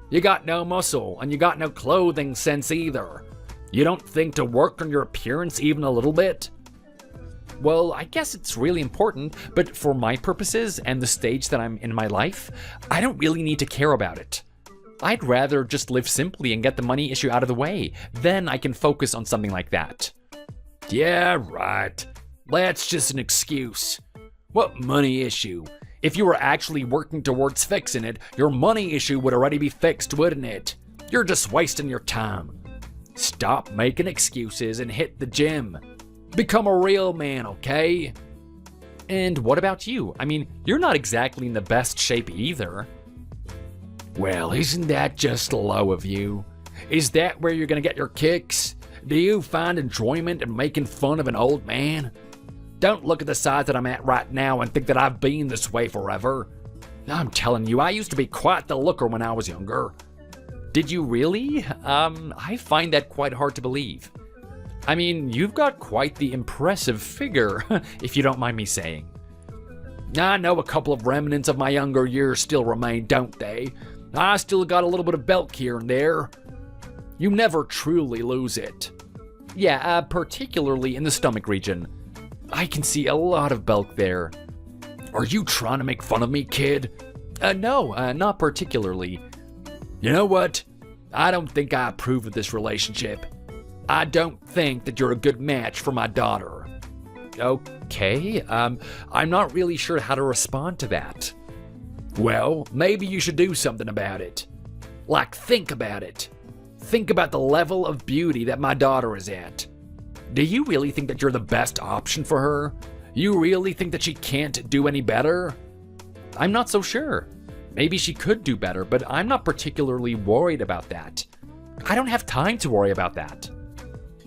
You got no muscle, and you got no clothing sense either. You don't think to work on your appearance even a little bit? Well, I guess it's really important, but for my purposes and the stage that I'm in my life, I don't really need to care about it. I'd rather just live simply and get the money issue out of the way. Then I can focus on something like that. Yeah, right. That's just an excuse. What money issue? If you were actually working towards fixing it, your money issue would already be fixed, wouldn't it? You're just wasting your time. Stop making excuses and hit the gym. Become a real man, okay? And what about you? I mean, you're not exactly in the best shape either. Well, isn't that just low of you? Is that where you're gonna get your kicks? Do you find enjoyment in making fun of an old man? Don't look at the size that I'm at right now and think that I've been this way forever. I'm telling you, I used to be quite the looker when I was younger. Did you really? I find that quite hard to believe. I mean, you've got quite the impressive figure, if you don't mind me saying. I know a couple of remnants of my younger years still remain, don't they? I still got a little bit of bulk here and there. You never truly lose it. Yeah, particularly in the stomach region. I can see a lot of bulk there. Are you trying to make fun of me, kid? No, not particularly. You know what? I don't think I approve of this relationship. I don't think that you're a good match for my daughter. Okay, I'm not really sure how to respond to that. Well, maybe you should do something about it. Like, think about it. Think about the level of beauty that my daughter is at. Do you really think that you're the best option for her? You really think that she can't do any better? I'm not so sure. Maybe she could do better, but I'm not particularly worried about that. I don't have time to worry about that.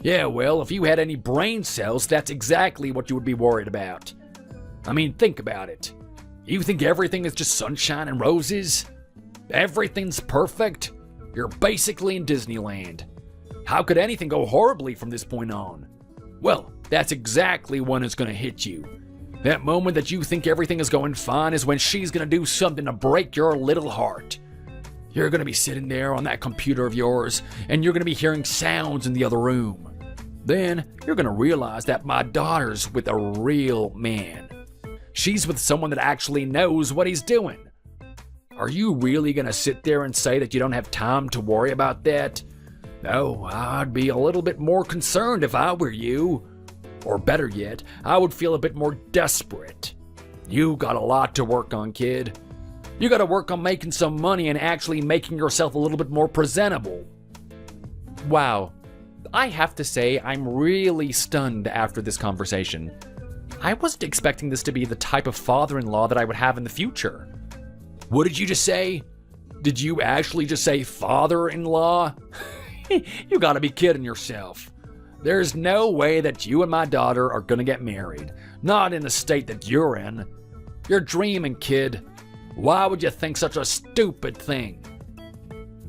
Yeah, well, if you had any brain cells, that's exactly what you would be worried about. I mean, think about it. You think everything is just sunshine and roses? Everything's perfect? You're basically in Disneyland. How could anything go horribly from this point on? Well, that's exactly when it's gonna hit you. That moment that you think everything is going fine is when she's gonna do something to break your little heart. You're gonna be sitting there on that computer of yours, and you're gonna be hearing sounds in the other room. Then you're gonna realize that my daughter's with a real man. She's with someone that actually knows what he's doing. Are you really gonna sit there and say that you don't have time to worry about that? No, I'd be a little bit more concerned if I were you. Or better yet, I would feel a bit more desperate. You got a lot to work on, kid. You gotta work on making some money and actually making yourself a little bit more presentable. Wow, I have to say, I'm really stunned after this conversation. I wasn't expecting this to be the type of father-in-law that I would have in the future. What did you just say? Did you actually just say father-in-law? You gotta be kidding yourself. There's no way that you and my daughter are gonna get married. Not in the state that you're in. You're dreaming, kid. Why would you think such a stupid thing?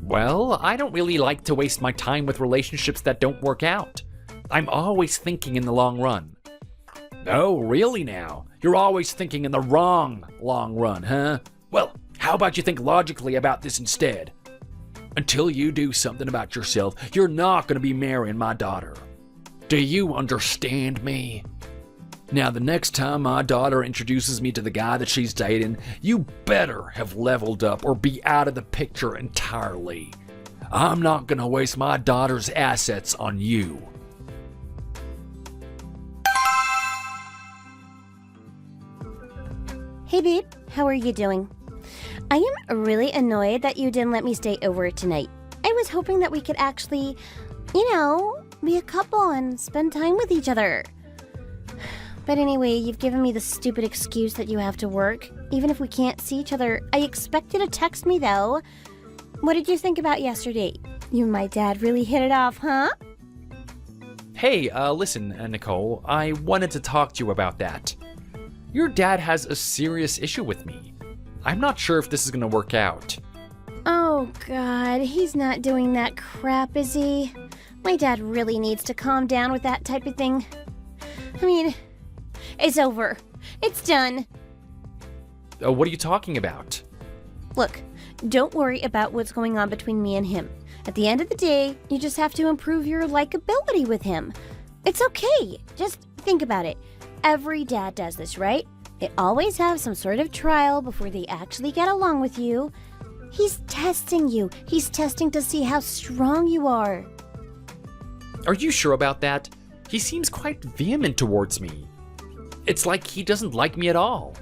Well, I don't really like to waste my time with relationships that don't work out. I'm always thinking in the long run. Oh, really now? You're always thinking in the wrong long run, huh? Well, how about you think logically about this instead? Until you do something about yourself, you're not going to be marrying my daughter. Do you understand me? Now, the next time my daughter introduces me to the guy that she's dating, you better have leveled up or be out of the picture entirely. I'm not going to waste my daughter's assets on you. Hey babe, how are you doing? I am really annoyed that you didn't let me stay over tonight. I was hoping that we could actually, be a couple and spend time with each other. But anyway, you've given me the stupid excuse that you have to work. Even if we can't see each other, I expect you to text me though. What did you think about yesterday? You and my dad really hit it off, huh? Hey, listen, Nicole, I wanted to talk to you about that. Your dad has a serious issue with me. I'm not sure if this is gonna work out. Oh God, he's not doing that crap, is he? My dad really needs to calm down with that type of thing. I mean, it's over. It's done. What are you talking about? Look, don't worry about what's going on between me and him. At the end of the day, you just have to improve your likability with him. It's okay. Just think about it. Every dad does this, right? They always have some sort of trial before they actually get along with you. He's testing you. He's testing to see how strong you are. Are you sure about that? He seems quite vehement towards me. It's like he doesn't like me at all.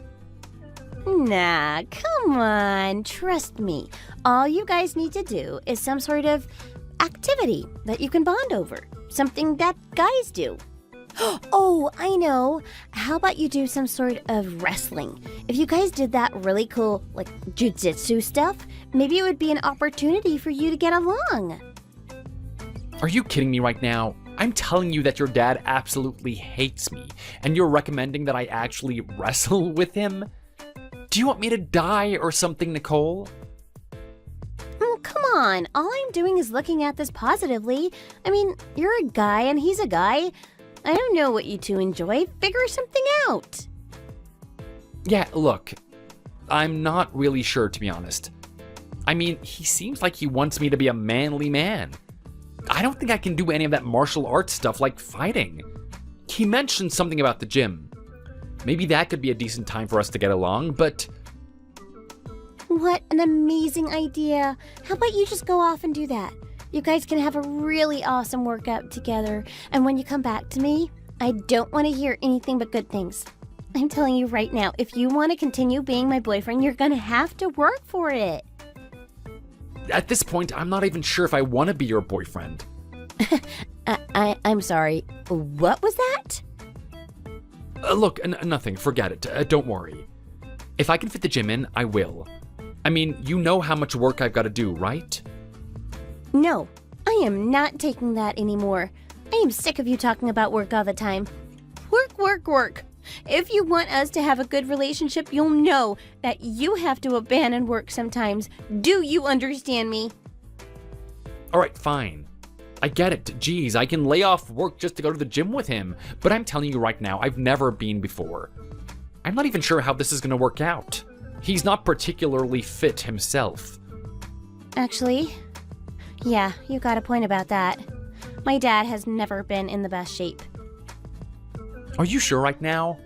Nah, come on. Trust me. All you guys need to do is some sort of activity that you can bond over. Something that guys do. Oh, I know. How about you do some sort of wrestling? If you guys did that really cool, jujitsu stuff, maybe it would be an opportunity for you to get along. Are you kidding me right now? I'm telling you that your dad absolutely hates me, and you're recommending that I actually wrestle with him? Do you want me to die or something, Nicole? Oh, come on. All I'm doing is looking at this positively. I mean, you're a guy and he's a guy. I don't know what you two enjoy. Figure something out. Yeah, look, I'm not really sure, to be honest. I mean, he seems like he wants me to be a manly man. I don't think I can do any of that martial arts stuff like fighting. He mentioned something about the gym. Maybe that could be a decent time for us to get along, but... What an amazing idea. How about you just go off and do that? You guys can have a really awesome workout together. And when you come back to me, I don't want to hear anything but good things. I'm telling you right now, if you want to continue being my boyfriend, you're going to have to work for it. At this point, I'm not even sure if I want to be your boyfriend. I'm sorry. What was that? Look, nothing. Forget it. Don't worry. If I can fit the gym in, I will. I mean, you know how much work I've got to do, right? No, I am not taking that anymore. I am sick of you talking about work all the time. Work, work, work. If you want us to have a good relationship, you'll know that you have to abandon work sometimes. Do you understand me? All right, fine. I get it. Geez, I can lay off work just to go to the gym with him. But I'm telling you right now, I've never been before. I'm not even sure how this is going to work out. He's not particularly fit himself. Actually, yeah, you got a point about that. My dad has never been in the best shape. Are you sure right now?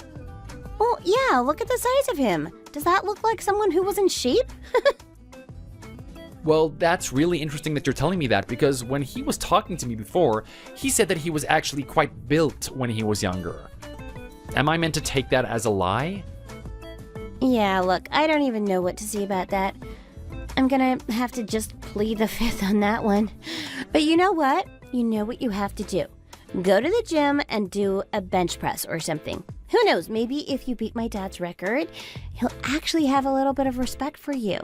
Well, yeah, look at the size of him. Does that look like someone who was in shape? Well, that's really interesting that you're telling me that, because when he was talking to me before, he said that he was actually quite built when he was younger. Am I meant to take that as a lie? Yeah, look, I don't even know what to say about that. I'm gonna have to just plead the fifth on that one. But you know what? You know what you have to do. Go to the gym and do a bench press or something. Who knows, maybe if you beat my dad's record, he'll actually have a little bit of respect for you.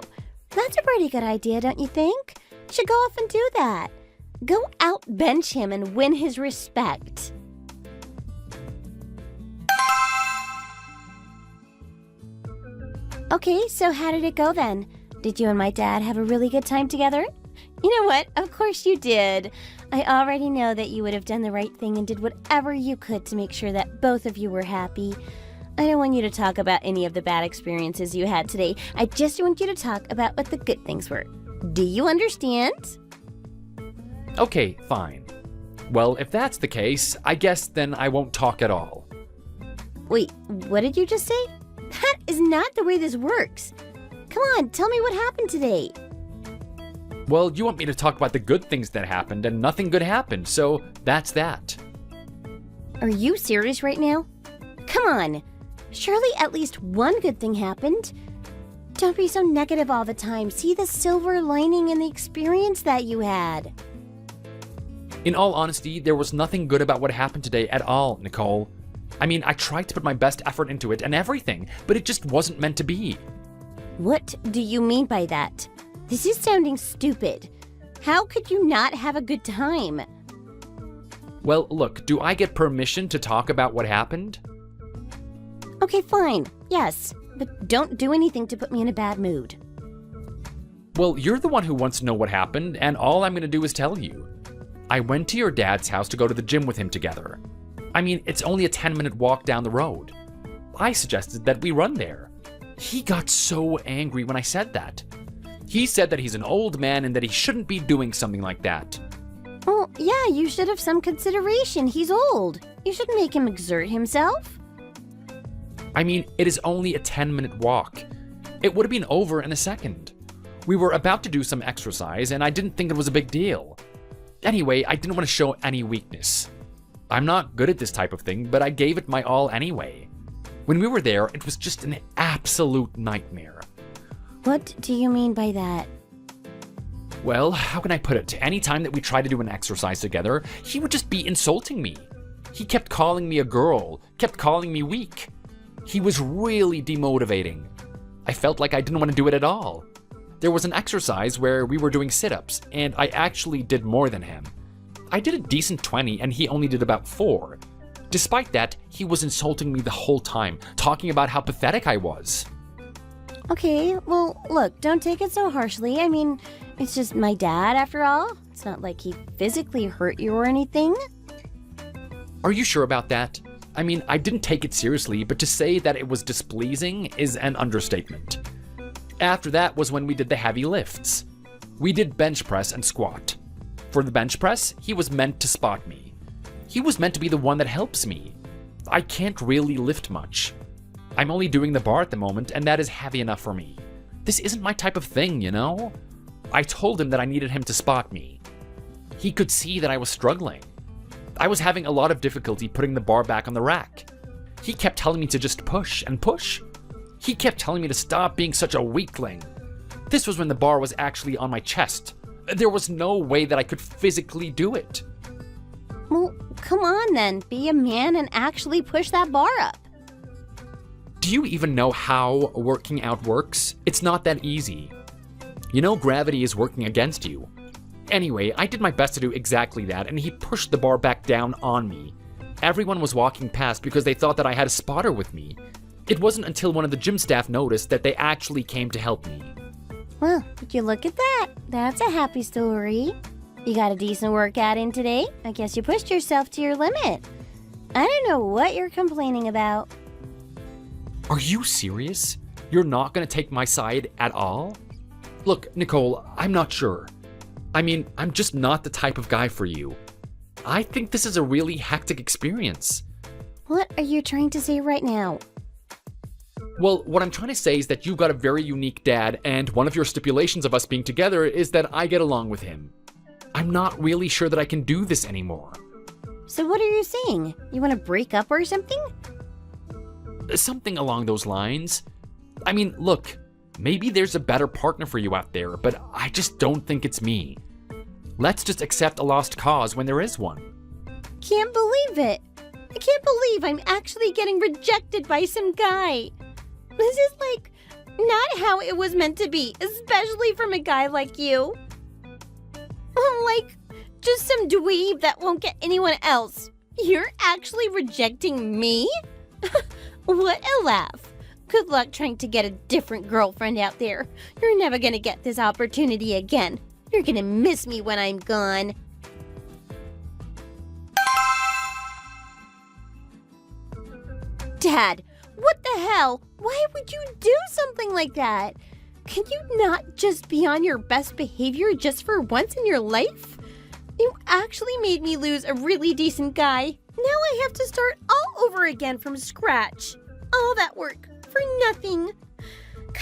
That's a pretty good idea, don't you think? You should go off and do that. Go out bench him and win his respect. Okay, so how did it go then? Did you and my dad have a really good time together? You know what? Of course you did. I already know that you would have done the right thing and did whatever you could to make sure that both of you were happy. I don't want you to talk about any of the bad experiences you had today. I just want you to talk about what the good things were. Do you understand? Okay, fine. Well, if that's the case, I guess then I won't talk at all. Wait, what did you just say? That is not the way this works. Come on, tell me what happened today. Well, you want me to talk about the good things that happened, and nothing good happened, so that's that. Are you serious right now? Come on. Surely at least one good thing happened. Don't be so negative all the time. See the silver lining in the experience that you had. In all honesty, there was nothing good about what happened today at all, Nicole. I mean, I tried to put my best effort into it and everything, but it just wasn't meant to be. What do you mean by that? This is sounding stupid. How could you not have a good time? Well, look, do I get permission to talk about what happened? Okay, fine. Yes, but don't do anything to put me in a bad mood. Well, you're the one who wants to know what happened, and all I'm gonna do is tell you. I went to your dad's house to go to the gym with him together. I mean, it's only a 10-minute walk down the road. I suggested that we run there. He got so angry when I said that. He said that he's an old man and that he shouldn't be doing something like that. Well, yeah, you should have some consideration. He's old. You shouldn't make him exert himself. I mean, it is only a 10-minute walk. It would have been over in a second. We were about to do some exercise, and I didn't think it was a big deal. Anyway, I didn't want to show any weakness. I'm not good at this type of thing, but I gave it my all anyway. When we were there, it was just an absolute nightmare. What do you mean by that? Well, how can I put it? Any time that we tried to do an exercise together, he would just be insulting me. He kept calling me a girl, kept calling me weak. He was really demotivating. I felt like I didn't want to do it at all. There was an exercise where we were doing sit-ups, and I actually did more than him. I did a decent 20, and he only did about 4. Despite that, he was insulting me the whole time, talking about how pathetic I was. Okay, well, look, don't take it so harshly. I mean, it's just my dad after all. It's not like he physically hurt you or anything. Are you sure about that? I mean, I didn't take it seriously, but to say that it was displeasing is an understatement. After that was when we did the heavy lifts. We did bench press and squat. For the bench press, he was meant to spot me. He was meant to be the one that helps me. I can't really lift much. I'm only doing the bar at the moment, and that is heavy enough for me. This isn't my type of thing, you know? I told him that I needed him to spot me. He could see that I was struggling. I was having a lot of difficulty putting the bar back on the rack. He kept telling me to just push and push. He kept telling me to stop being such a weakling. This was when the bar was actually on my chest. There was no way that I could physically do it. Well, come on then. Be a man and actually push that bar up. Do you even know how working out works? It's not that easy. You know gravity is working against you. Anyway, I did my best to do exactly that, and he pushed the bar back down on me. Everyone was walking past because they thought that I had a spotter with me. It wasn't until one of the gym staff noticed that they actually came to help me. Well, would you look at that? That's a happy story. You got a decent workout in today? I guess you pushed yourself to your limit. I don't know what you're complaining about. Are you serious? You're not gonna take my side at all? Look, Nicole, I'm not sure. I mean, I'm just not the type of guy for you. I think this is a really hectic experience. What are you trying to say right now? Well, what I'm trying to say is that you've got a very unique dad, and one of your stipulations of us being together is that I get along with him. I'm not really sure that I can do this anymore. So what are you saying? You want to break up or something? Something along those lines. I mean, look, maybe there's a better partner for you out there, but I just don't think it's me. Let's just accept a lost cause when there is one. Can't believe it. I can't believe I'm actually getting rejected by some guy. This is like not how it was meant to be, especially from a guy like you. Like just some dweeb that won't get anyone else. You're actually rejecting me? What a laugh. Good luck trying to get a different girlfriend out there. You're never gonna get this opportunity again. You're gonna miss me when I'm gone. Dad, what the hell? Why would you do something like that? Can you not just be on your best behavior just for once in your life? You actually made me lose a really decent guy. Now I have to start all over again from scratch. All that work for nothing.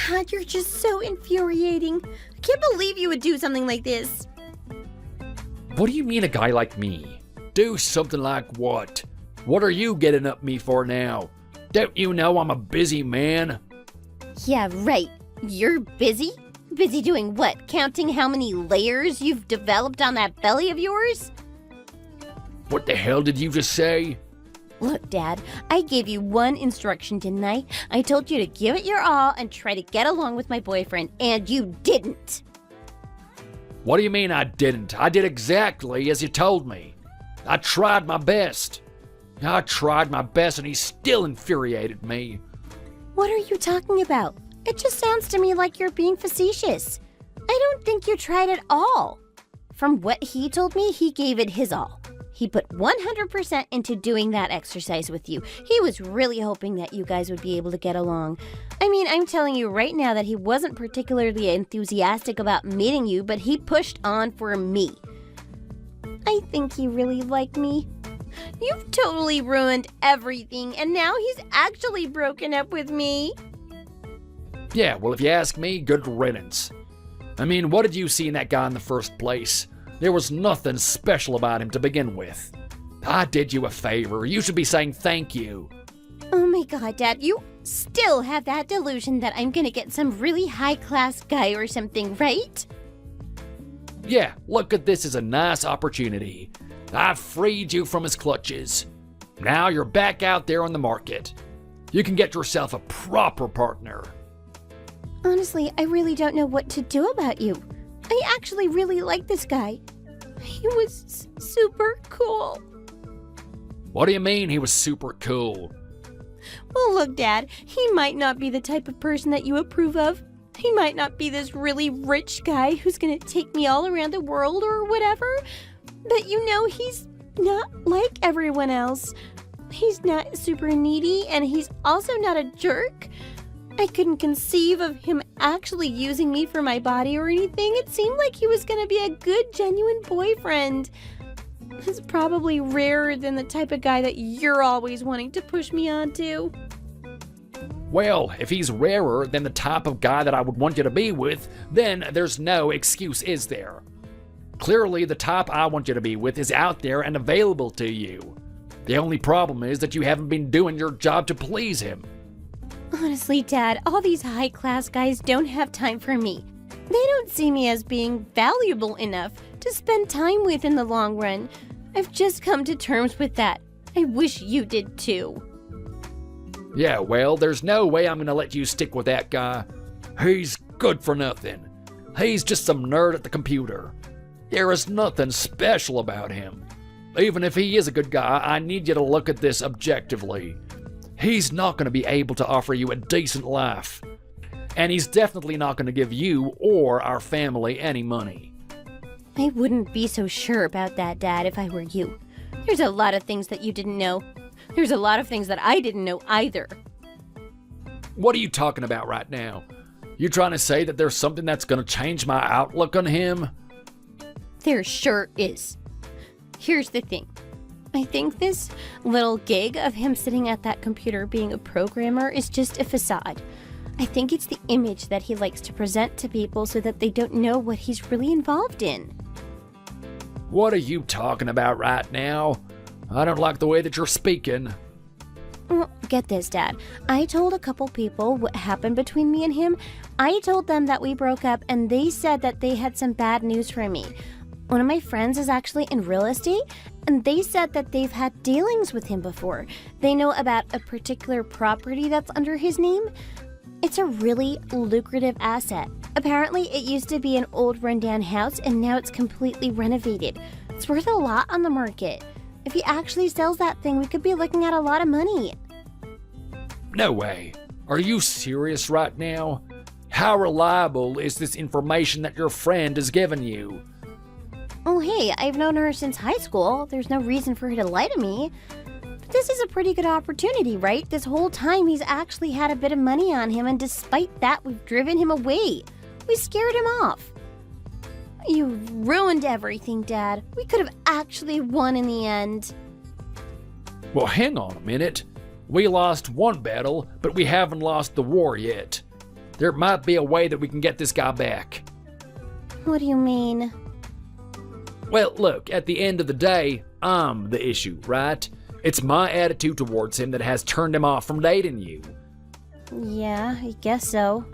God, you're just so infuriating. I can't believe you would do something like this. What do you mean a guy like me? Do something like what? What are you getting up me for now? Don't you know I'm a busy man? Yeah, right. You're busy? Busy doing what? Counting how many layers you've developed on that belly of yours? What the hell did you just say? Look, Dad, I gave you one instruction, didn't I? I told you to give it your all and try to get along with my boyfriend, and you didn't. What do you mean I didn't? I did exactly as you told me. I tried my best. I tried my best and he still infuriated me. What are you talking about? It just sounds to me like you're being facetious. I don't think you tried at all. From what he told me, he gave it his all. He put 100% into doing that exercise with you. He was really hoping that you guys would be able to get along. I mean, I'm telling you right now that he wasn't particularly enthusiastic about meeting you, but he pushed on for me. I think he really liked me. You've totally ruined everything, and now he's actually broken up with me. Yeah, well, if you ask me, good riddance. I mean, what did you see in that guy in the first place? There was nothing special about him to begin with. I did you a favor. You should be saying thank you. Oh my god, Dad, you still have that delusion that I'm gonna get some really high-class guy or something, right? Yeah, look at this as a nice opportunity. I've freed you from his clutches. Now you're back out there on the market. You can get yourself a proper partner. Honestly, I really don't know what to do about you. I actually really like this guy. He was super cool. What do you mean he was super cool? Well, look, Dad, he might not be the type of person that you approve of. He might not be this really rich guy who's gonna take me all around the world or whatever. But you know, he's not like everyone else. He's not super needy, and he's also not a jerk. I couldn't conceive of him actually using me for my body or anything. It seemed like he was gonna be a good, genuine boyfriend. It's probably rarer than the type of guy that you're always wanting to push me onto. Well, if he's rarer than the type of guy that I would want you to be with, then there's no excuse, is there? Clearly, the type I want you to be with is out there and available to you. The only problem is that you haven't been doing your job to please him. Honestly, Dad, all these high-class guys don't have time for me. They don't see me as being valuable enough to spend time with in the long run. I've just come to terms with that. I wish you did too. Yeah, well, there's no way I'm gonna let you stick with that guy. He's good for nothing. He's just some nerd at the computer. There is nothing special about him. Even if he is a good guy, I need you to look at this objectively. He's not going to be able to offer you a decent life. And he's definitely not going to give you or our family any money. I wouldn't be so sure about that, Dad, if I were you. There's a lot of things that you didn't know. There's a lot of things that I didn't know either. What are you talking about right now? You trying to say that there's something that's going to change my outlook on him? There sure is. Here's the thing. I think this little gig of him sitting at that computer being a programmer is just a facade. I think it's the image that he likes to present to people so that they don't know what he's really involved in. What are you talking about right now? I don't like the way that you're speaking. Well, get this, Dad. I told a couple people what happened between me and him. I told them that we broke up, and they said that they had some bad news for me. One of my friends is actually in real estate, and they said that they've had dealings with him before. They know about a particular property that's under his name. It's a really lucrative asset. Apparently, it used to be an old rundown house, and now it's completely renovated. It's worth a lot on the market. If he actually sells that thing, we could be looking at a lot of money. No way. Are you serious right now? How reliable is this information that your friend has given you? Oh, hey, I've known her since high school. There's no reason for her to lie to me. But this is a pretty good opportunity, right? This whole time he's actually had a bit of money on him, and despite that, we've driven him away. We scared him off. You ruined everything, Dad. We could have actually won in the end. Well, hang on a minute. We lost one battle, but we haven't lost the war yet. There might be a way that we can get this guy back. What do you mean? Well, look, at the end of the day, I'm the issue, right? It's my attitude towards him that has turned him off from dating you. Yeah, I guess so.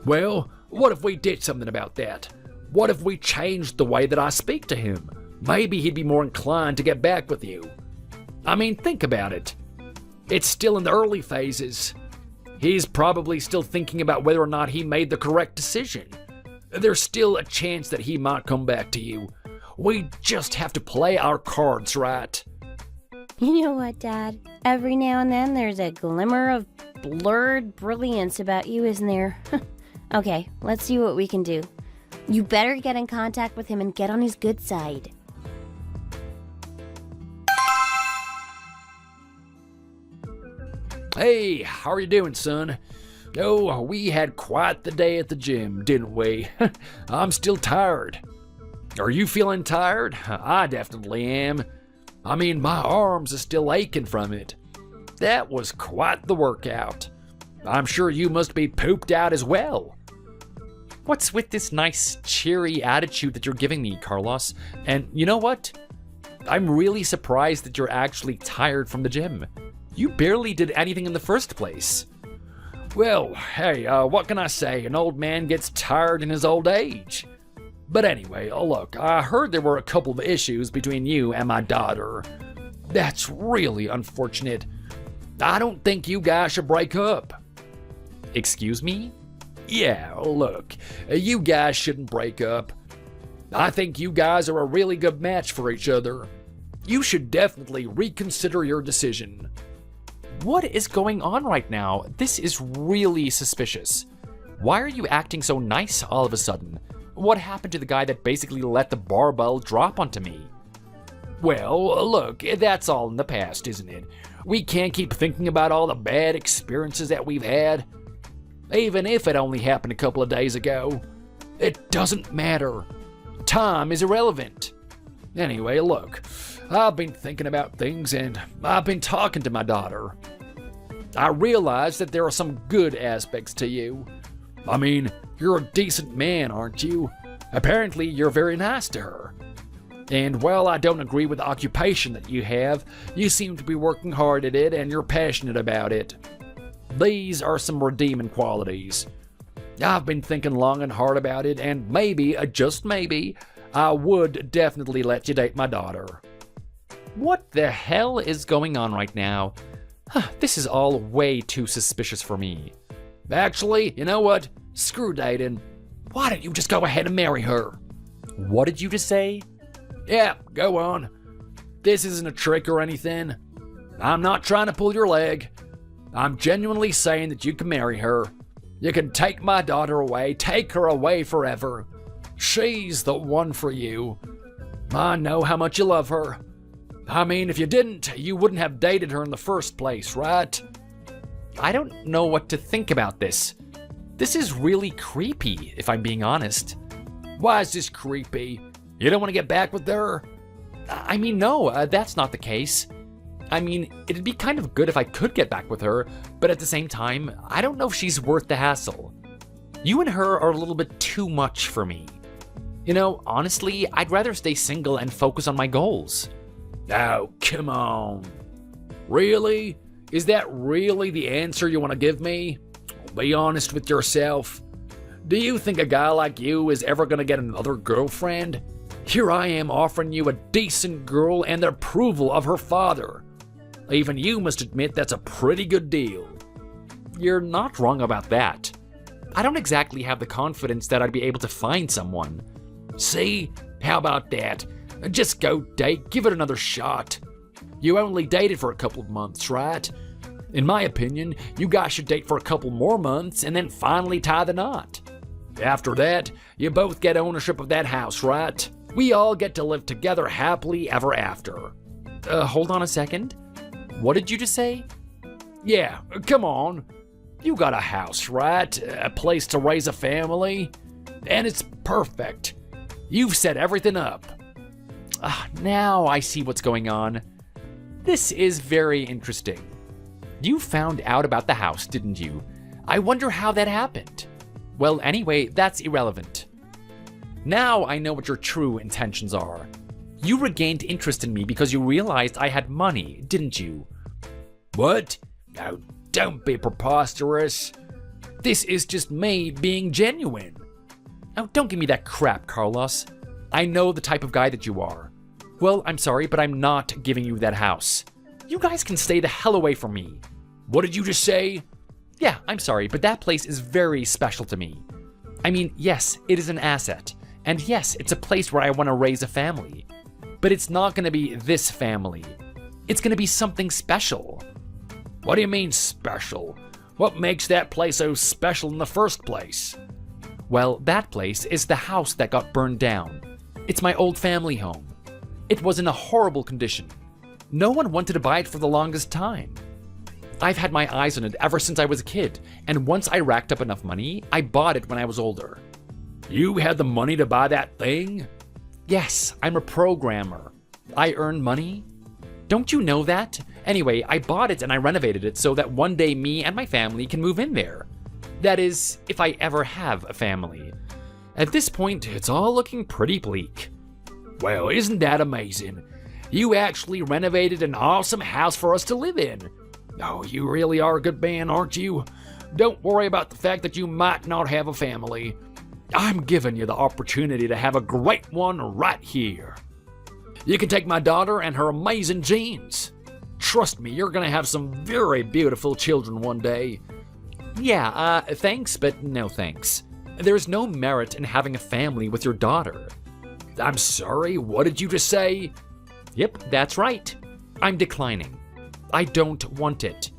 Well, what if we did something about that? What if we changed the way that I speak to him? Maybe he'd be more inclined to get back with you. I mean, think about it. It's still in the early phases. He's probably still thinking about whether or not he made the correct decision. There's still a chance that he might come back to you. We just have to play our cards right. You know what, Dad? Every now and then there's a glimmer of blurred brilliance about you, isn't there? Okay, let's see what we can do. You better get in contact with him and get on his good side. Hey, how are you doing, son? Oh, we had quite the day at the gym, didn't we? I'm still tired. Are you feeling tired? I definitely am. I mean, my arms are still aching from it. That was quite the workout. I'm sure you must be pooped out as well. What's with this nice, cheery attitude that you're giving me, Carlos? And you know what? I'm really surprised that you're actually tired from the gym. You barely did anything in the first place. Well, hey, what can I say? An old man gets tired in his old age. But anyway, look, I heard there were a couple of issues between you and my daughter. That's really unfortunate. I don't think you guys should break up. Excuse me? Yeah, look, you guys shouldn't break up. I think you guys are a really good match for each other. You should definitely reconsider your decision. What is going on right now? This is really suspicious. Why are you acting so nice all of a sudden? What happened to the guy that basically let the barbell drop onto me? Well, look, that's all in the past, isn't it? We can't keep thinking about all the bad experiences that we've had. Even if it only happened a couple of days ago. It doesn't matter. Time is irrelevant. Anyway, look, I've been thinking about things and I've been talking to my daughter. I realize that there are some good aspects to you. I mean, you're a decent man, aren't you? Apparently, you're very nice to her. And while I don't agree with the occupation that you have, you seem to be working hard at it and you're passionate about it. These are some redeeming qualities. I've been thinking long and hard about it, and maybe, just maybe, I would definitely let you date my daughter. What the hell is going on right now? This is all way too suspicious for me. Actually, you know what? Screw dating. Why don't you just go ahead and marry her? What did you just say? Yeah, go on. This isn't a trick or anything. I'm not trying to pull your leg. I'm genuinely saying that you can marry her. You can take my daughter away, take her away forever. She's the one for you. I know how much you love her. I mean, if you didn't, you wouldn't have dated her in the first place, right? I don't know what to think about this. This is really creepy, if I'm being honest. Why is this creepy? You don't want to get back with her? I mean, no, that's not the case. I mean, it'd be kind of good if I could get back with her, but at the same time, I don't know if she's worth the hassle. You and her are a little bit too much for me. You know, honestly, I'd rather stay single and focus on my goals. Oh, come on. Really? Is that really the answer you want to give me? Be honest with yourself. Do you think a guy like you is ever gonna get another girlfriend? Here I am offering you a decent girl and the approval of her father. Even you must admit that's a pretty good deal. You're not wrong about that. I don't exactly have the confidence that I'd be able to find someone. See? How about that? Just go date, give it another shot. You only dated for a couple of months, right? In my opinion, you guys should date for a couple more months and then finally tie the knot. After that, you both get ownership of that house, right? We all get to live together happily ever after. Hold on a second. What did you just say? Yeah, come on. You got a house, right? A place to raise a family? And it's perfect. You've set everything up. Now I see what's going on. This is very interesting. You found out about the house, didn't you? I wonder how that happened. Well, anyway, that's irrelevant. Now I know what your true intentions are. You regained interest in me because you realized I had money, didn't you? What? Now, don't be preposterous. This is just me being genuine. Oh, don't give me that crap, Carlos. I know the type of guy that you are. Well, I'm sorry, but I'm not giving you that house. You guys can stay the hell away from me. What did you just say? Yeah, I'm sorry, but that place is very special to me. I mean, yes, it is an asset. And yes, it's a place where I want to raise a family. But it's not going to be this family. It's going to be something special. What do you mean special? What makes that place so special in the first place? Well, that place is the house that got burned down. It's my old family home. It was in a horrible condition. No one wanted to buy it for the longest time. I've had my eyes on it ever since I was a kid, and once I racked up enough money, I bought it when I was older. You had the money to buy that thing? Yes, I'm a programmer. I earn money. Don't you know that? Anyway, I bought it and I renovated it so that one day me and my family can move in there. That is, if I ever have a family. At this point, it's all looking pretty bleak. Well, isn't that amazing? You actually renovated an awesome house for us to live in. Oh, you really are a good man, aren't you? Don't worry about the fact that you might not have a family. I'm giving you the opportunity to have a great one right here. You can take my daughter and her amazing genes. Trust me, you're gonna have some very beautiful children one day. Yeah, thanks, but no thanks. There's no merit in having a family with your daughter. I'm sorry, what did you just say? Yep, that's right. I'm declining. I don't want it.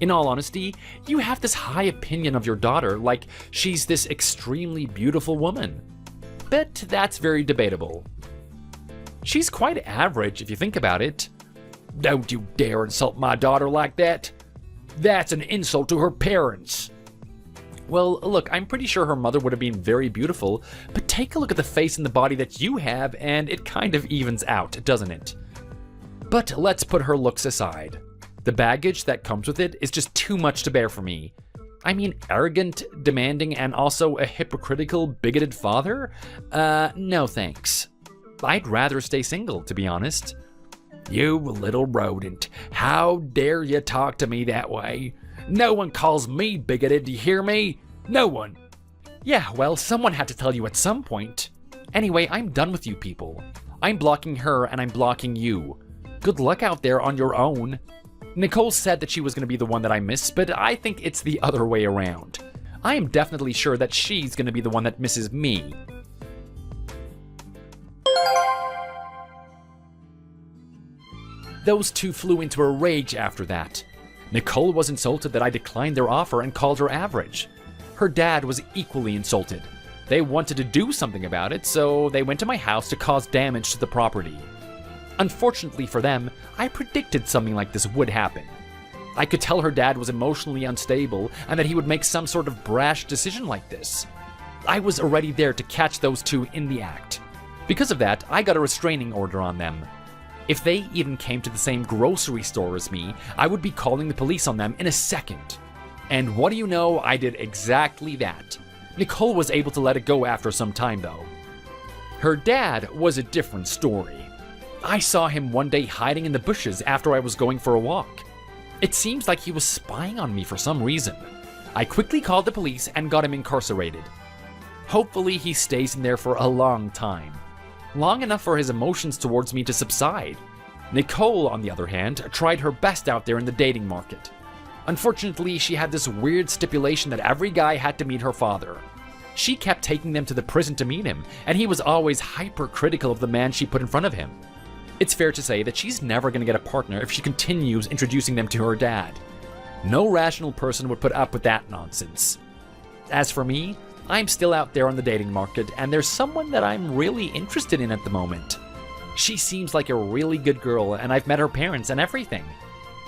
In all honesty, you have this high opinion of your daughter like she's this extremely beautiful woman. But that's very debatable. She's quite average if you think about it. Don't you dare insult my daughter like that. That's an insult to her parents. Well, look, I'm pretty sure her mother would have been very beautiful, but take a look at the face and the body that you have, and it kind of evens out, doesn't it? But let's put her looks aside. The baggage that comes with it is just too much to bear for me. I mean, arrogant, demanding, and also a hypocritical, bigoted father? No thanks. I'd rather stay single, to be honest. You little rodent. How dare you talk to me that way? No one calls me bigoted, do you hear me? No one. Yeah, well, someone had to tell you at some point. Anyway, I'm done with you people. I'm blocking her and I'm blocking you. Good luck out there on your own. Nicole said that she was going to be the one that I miss, but I think it's the other way around. I am definitely sure that she's going to be the one that misses me. Those two flew into a rage after that. Nicole was insulted that I declined their offer and called her average. Her dad was equally insulted. They wanted to do something about it, so they went to my house to cause damage to the property. Unfortunately for them, I predicted something like this would happen. I could tell her dad was emotionally unstable and that he would make some sort of brash decision like this. I was already there to catch those two in the act. Because of that, I got a restraining order on them. If they even came to the same grocery store as me, I would be calling the police on them in a second. And what do you know, I did exactly that. Nicole was able to let it go after some time though. Her dad was a different story. I saw him one day hiding in the bushes after I was going for a walk. It seems like he was spying on me for some reason. I quickly called the police and got him incarcerated. Hopefully he stays in there for a long time. Long enough for his emotions towards me to subside. Nicole, on the other hand, tried her best out there in the dating market. Unfortunately, she had this weird stipulation that every guy had to meet her father. She kept taking them to the prison to meet him, and he was always hypercritical of the man she put in front of him. It's fair to say that she's never going to get a partner if she continues introducing them to her dad. No rational person would put up with that nonsense. As for me, I'm still out there on the dating market, and there's someone that I'm really interested in at the moment. She seems like a really good girl, and I've met her parents and everything.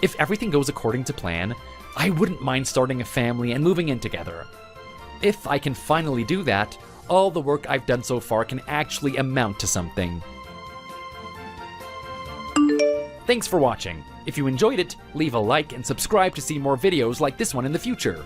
If everything goes according to plan, I wouldn't mind starting a family and moving in together. If I can finally do that, all the work I've done so far can actually amount to something. Thanks for watching. If you enjoyed it, leave a like and subscribe to see more videos like this one in the future.